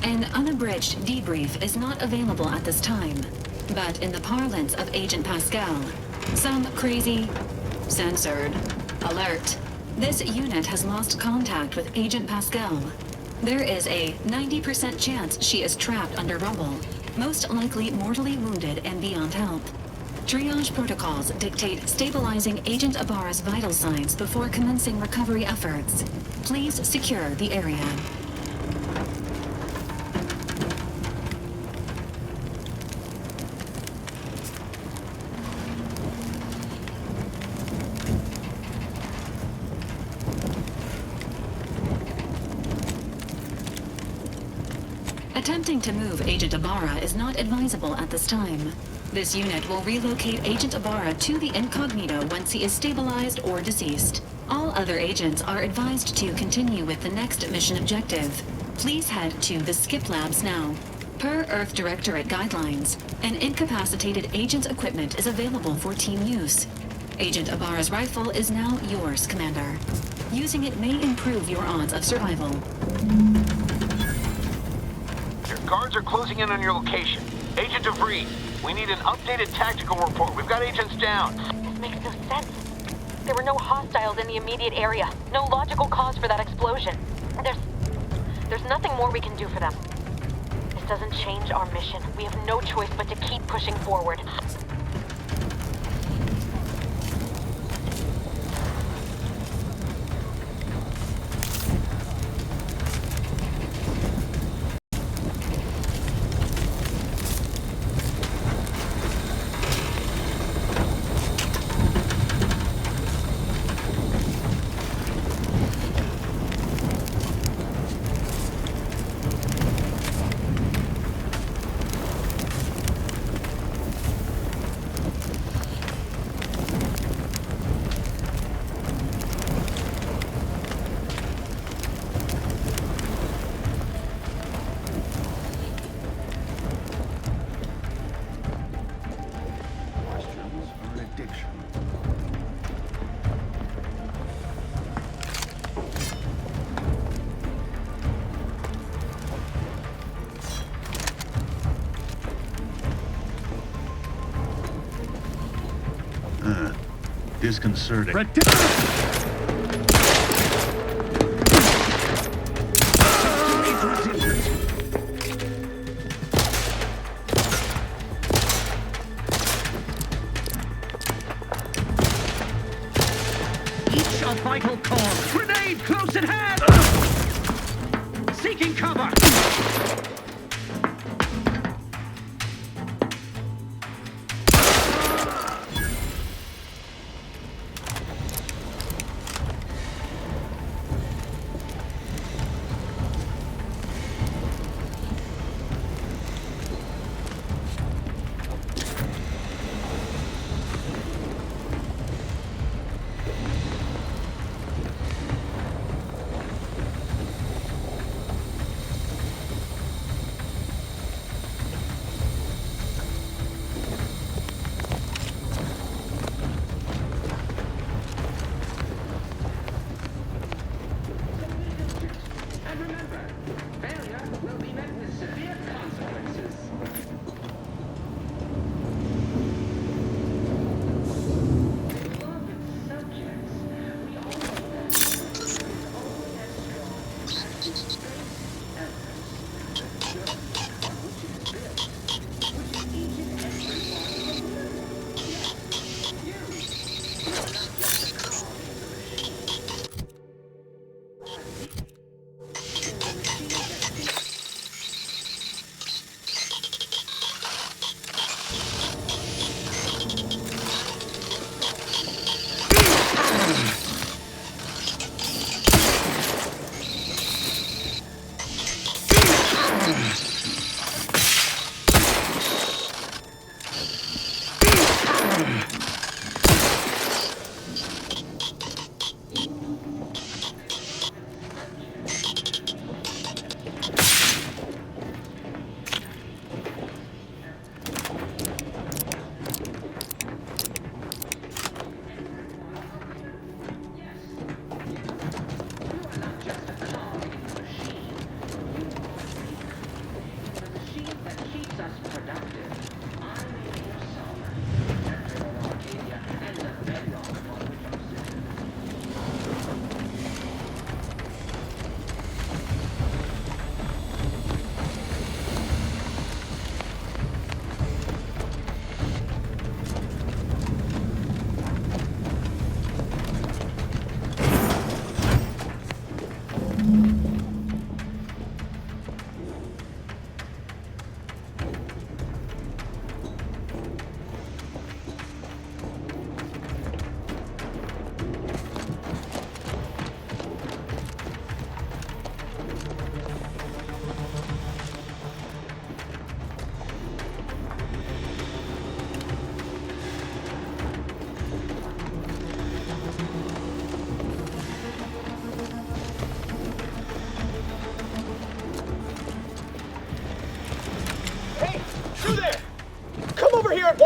An unabridged debrief is not available at this time, but in the parlance of Agent Pascal, some crazy, censored, alert. This unit has lost contact with Agent Pascal. There is a 90% chance she is trapped under rubble, most likely mortally wounded and beyond help. Triage protocols dictate stabilizing Agent Ibarra's vital signs before commencing recovery efforts. Please secure the area. Attempting to move Agent Ibarra is not advisable at this time. This unit will relocate Agent Ibarra to the incognito once he is stabilized or deceased. All other agents are advised to continue with the next mission objective. Please head to the Skip Labs now. Per Earth Directorate guidelines, an incapacitated agent's equipment is available for team use. Agent Ibarra's rifle is now yours, Commander. Using it may improve your odds of survival. Your guards are closing in on your location. Agent DeVries, we need an updated tactical report. We've got agents down. This makes no sense. There were no hostiles in the immediate area. No logical cause for that explosion. There's nothing more we can do for them. This doesn't change our mission. We have no choice but to keep pushing forward. Disconcerting. Each a vital cause. Grenade close at hand! Seeking cover!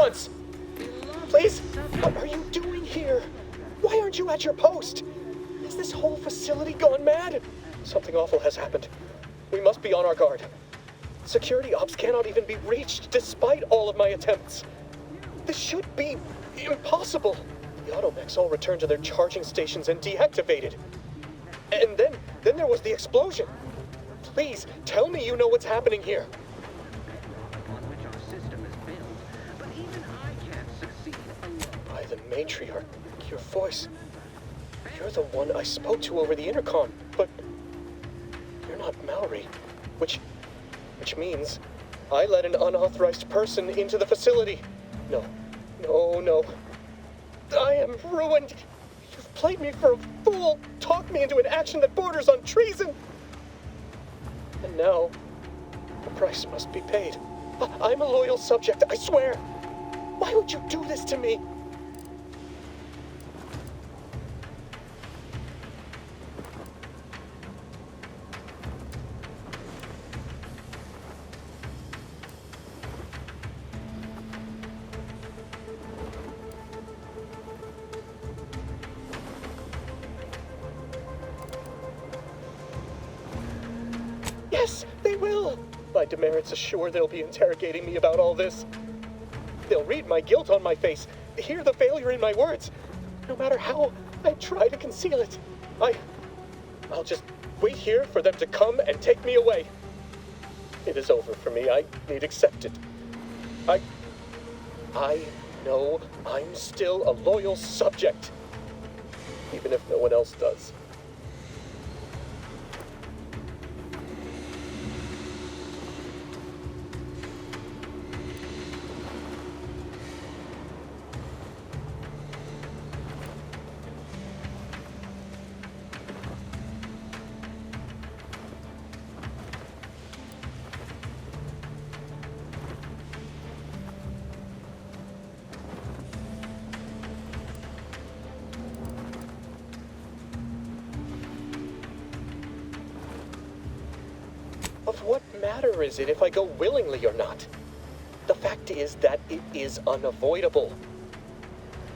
once! Please, what are you doing here? Why aren't you at your post? Has this whole facility gone mad? Something awful has happened. We must be on our guard. Security ops cannot even be reached despite all of my attempts. This should be impossible. The automechs all returned to their charging stations and deactivated. And then there was the explosion. Please, tell me you know what's happening here. By the matriarch, your voice. You're the one I spoke to over the intercom, but you're not Mallory, which means I let an unauthorized person into the facility. No. I am ruined. You've played me for a fool, talked me into an action that borders on treason. And now, the price must be paid. I'm a loyal subject, I swear. Why would you do this to me? Yes, they will! My demerits assure they'll be interrogating me about all this. They'll read my guilt on my face, hear the failure in my words. No matter how I try to conceal it, I'll just wait here for them to come and take me away. It is over for me. I need accept it. I know I'm still a loyal subject, even if no one else does. Of what matter is it if I go willingly or not? The fact is that it is unavoidable.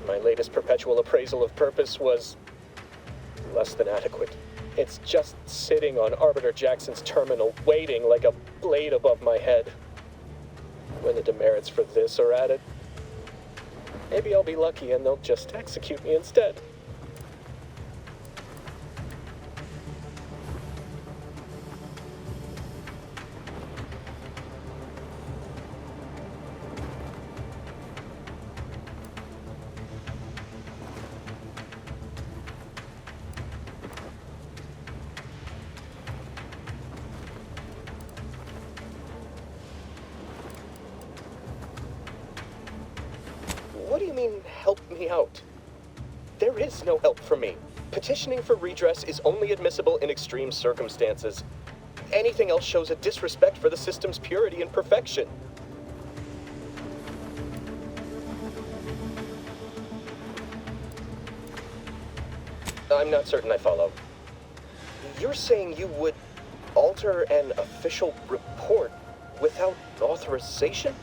My latest perpetual appraisal of purpose was less than adequate. It's just sitting on Arbiter Jackson's terminal, waiting like a blade above my head. When the demerits for this are added, maybe I'll be lucky and they'll just execute me instead. What do you mean, help me out? There is no help for me. Petitioning for redress is only admissible in extreme circumstances. Anything else shows a disrespect for the system's purity and perfection. I'm not certain I follow. You're saying you would alter an official report without authorization?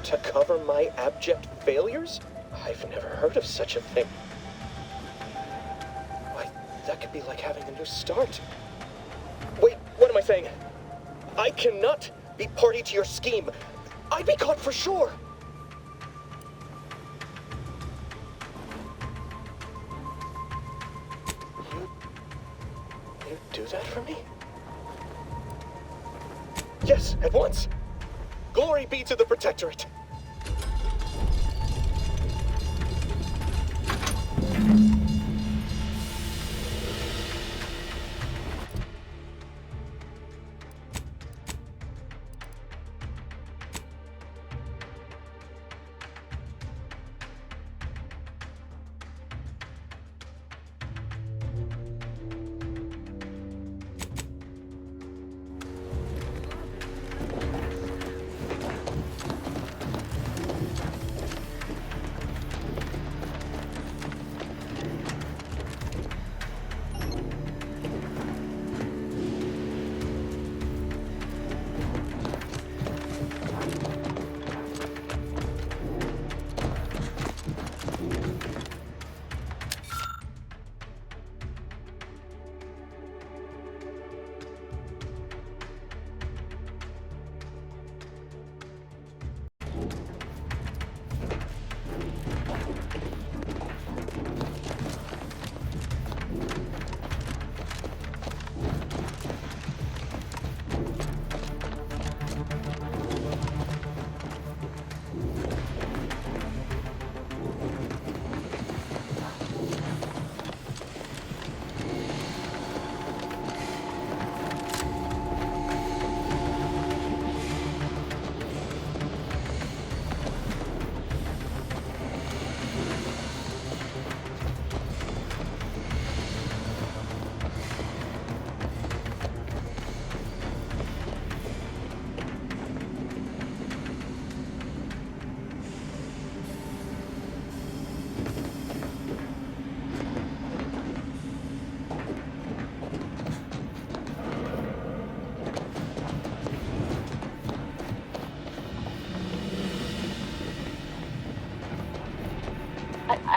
To cover my abject failures? I've never heard of such a thing. Why, that could be like having a new start. Wait, what am I saying? I cannot be party to your scheme. I'd be caught for sure. You do that for me? Yes, at once. Glory be to the Protectorate.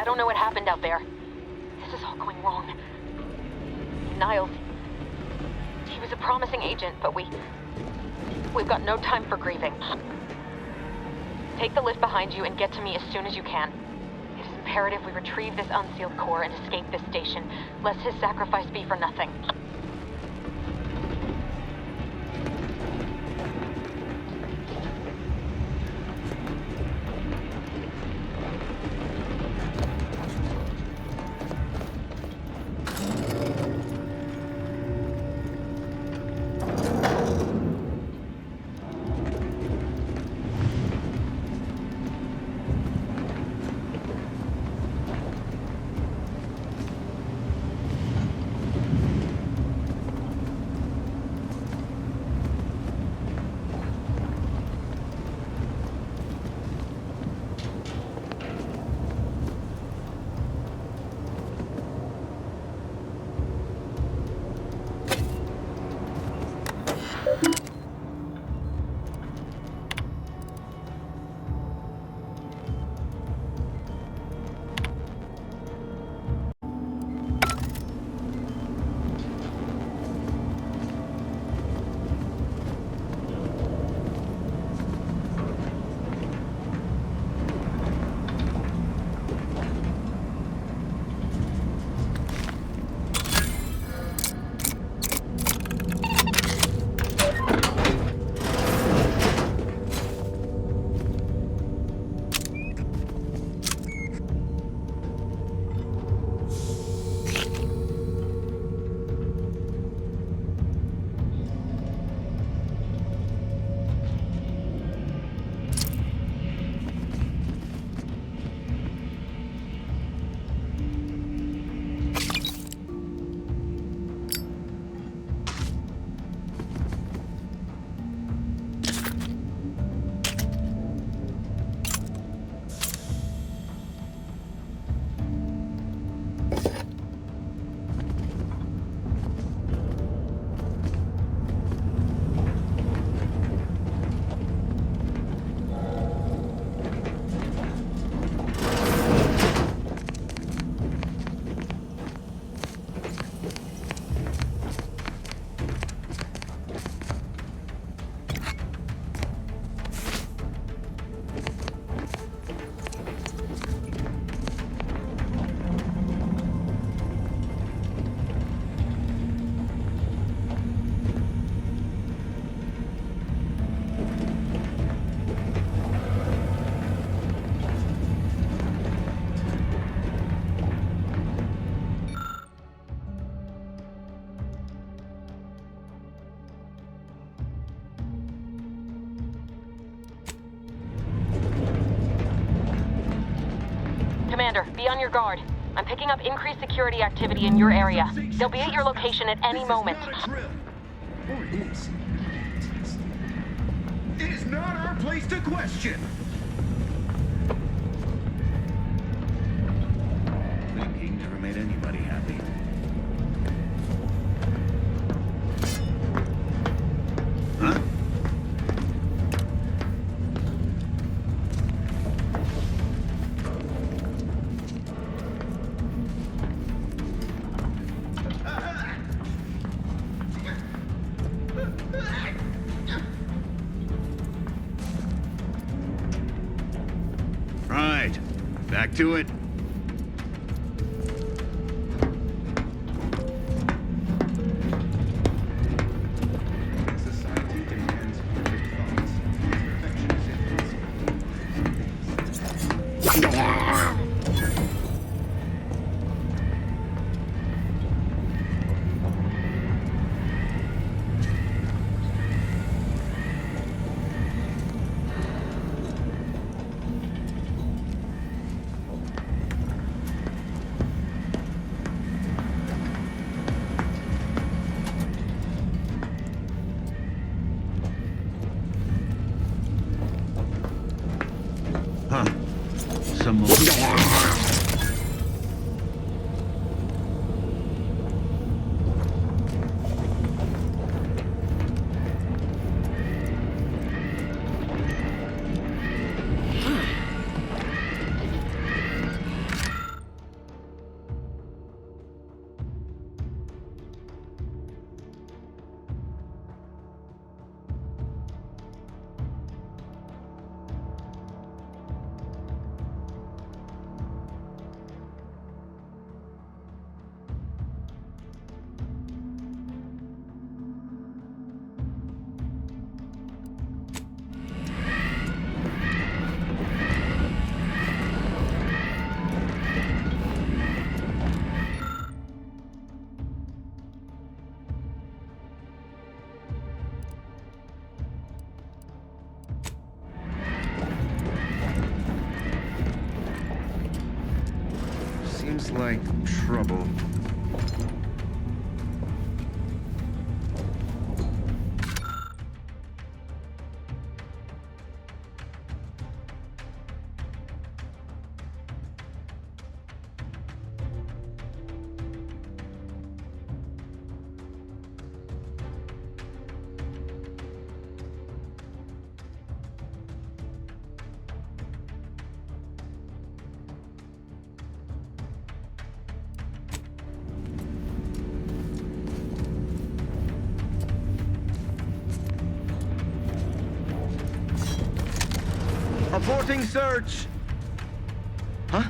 don't know what happened out there. This is all going wrong. Niles, he was a promising agent, but we've got no time for grieving. Take the lift behind you and get to me as soon as you can. It is imperative we retrieve this unsealed core and escape this station, lest his sacrifice be for nothing. Commander, be on your guard. I'm picking up increased security activity in your area. They'll be at your location at any moment. It is not our place to question. Thinking never made anybody happy. Huh? Right. Back to it. Society demands perfect thoughts. Perfection is impossible. looks like trouble. Aborting search! Huh?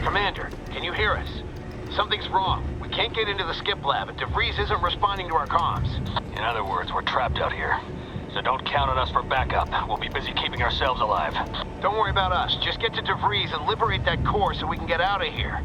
Commander, can you hear us? Something's wrong. We can't get into the skip lab, and DeVries isn't responding to our comms. In other words, we're trapped out here. So don't count on us for backup. We'll be busy keeping ourselves alive. Don't worry about us. Just get to DeVries and liberate that core so we can get out of here.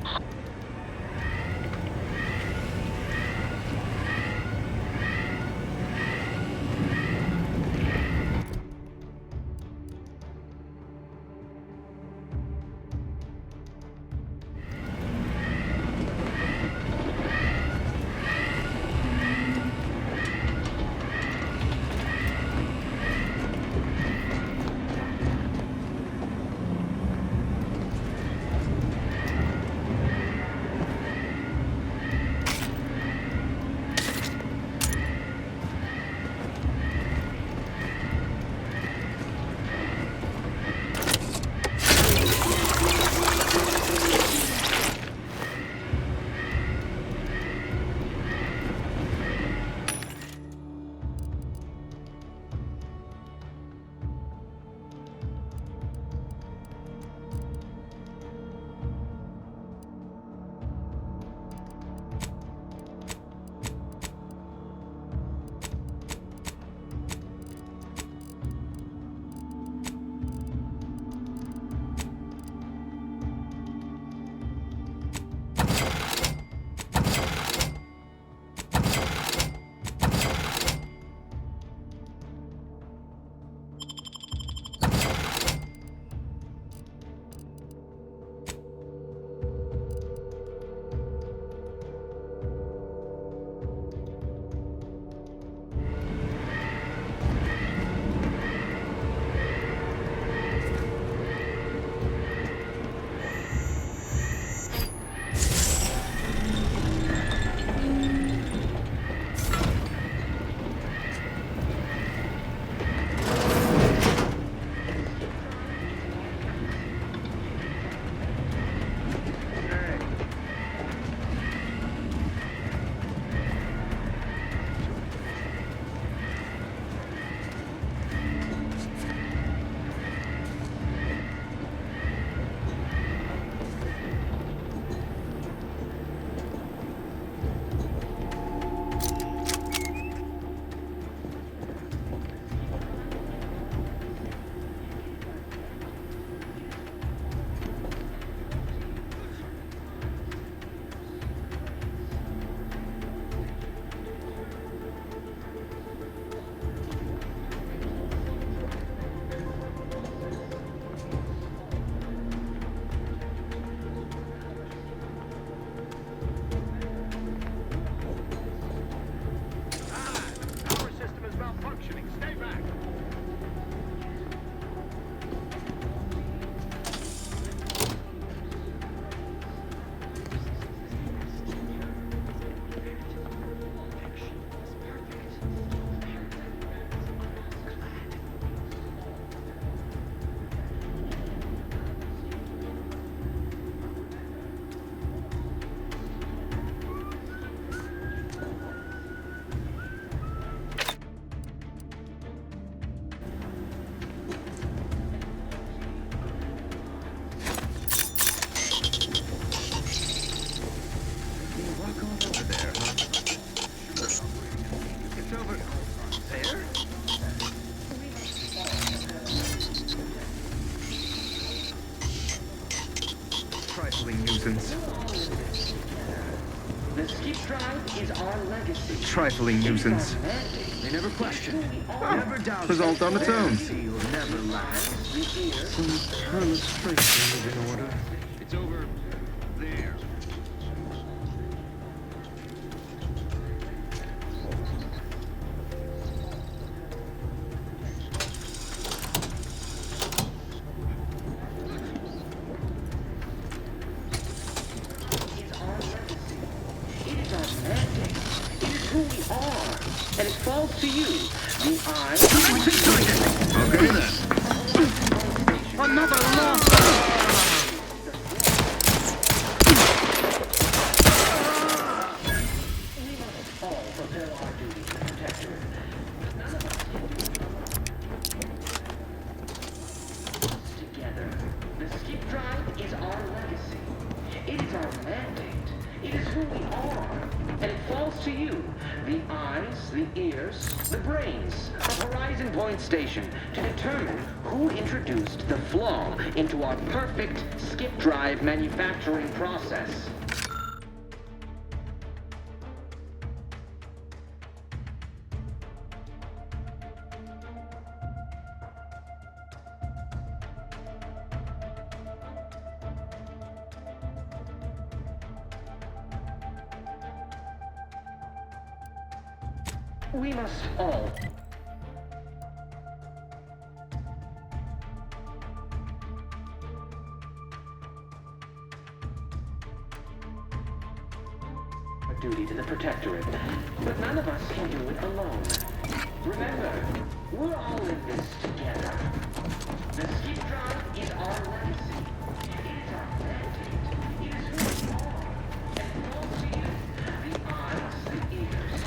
The skip drive is our legacy. Trifling nuisance. They never question. Never doubt. Result on its own. Will never last. Some illustration in order. It's over there. Who we are, and it falls to you. The eye. Okay then. Another loss. We must all fulfill our duty to protect her. None of us together. The skip drive is our legacy. It is our mandate. It is who we are, and it falls to you. The eyes, the ears, the brains of Horizon Point Station to determine who introduced the flaw into our perfect skip drive manufacturing process. We must all our duty to the Protectorate, but none of us can do it alone. Remember, we're all in this together. The skip drive is our legacy. It is our mandate. It is who we are. And it falls to you. The eyes, the ears.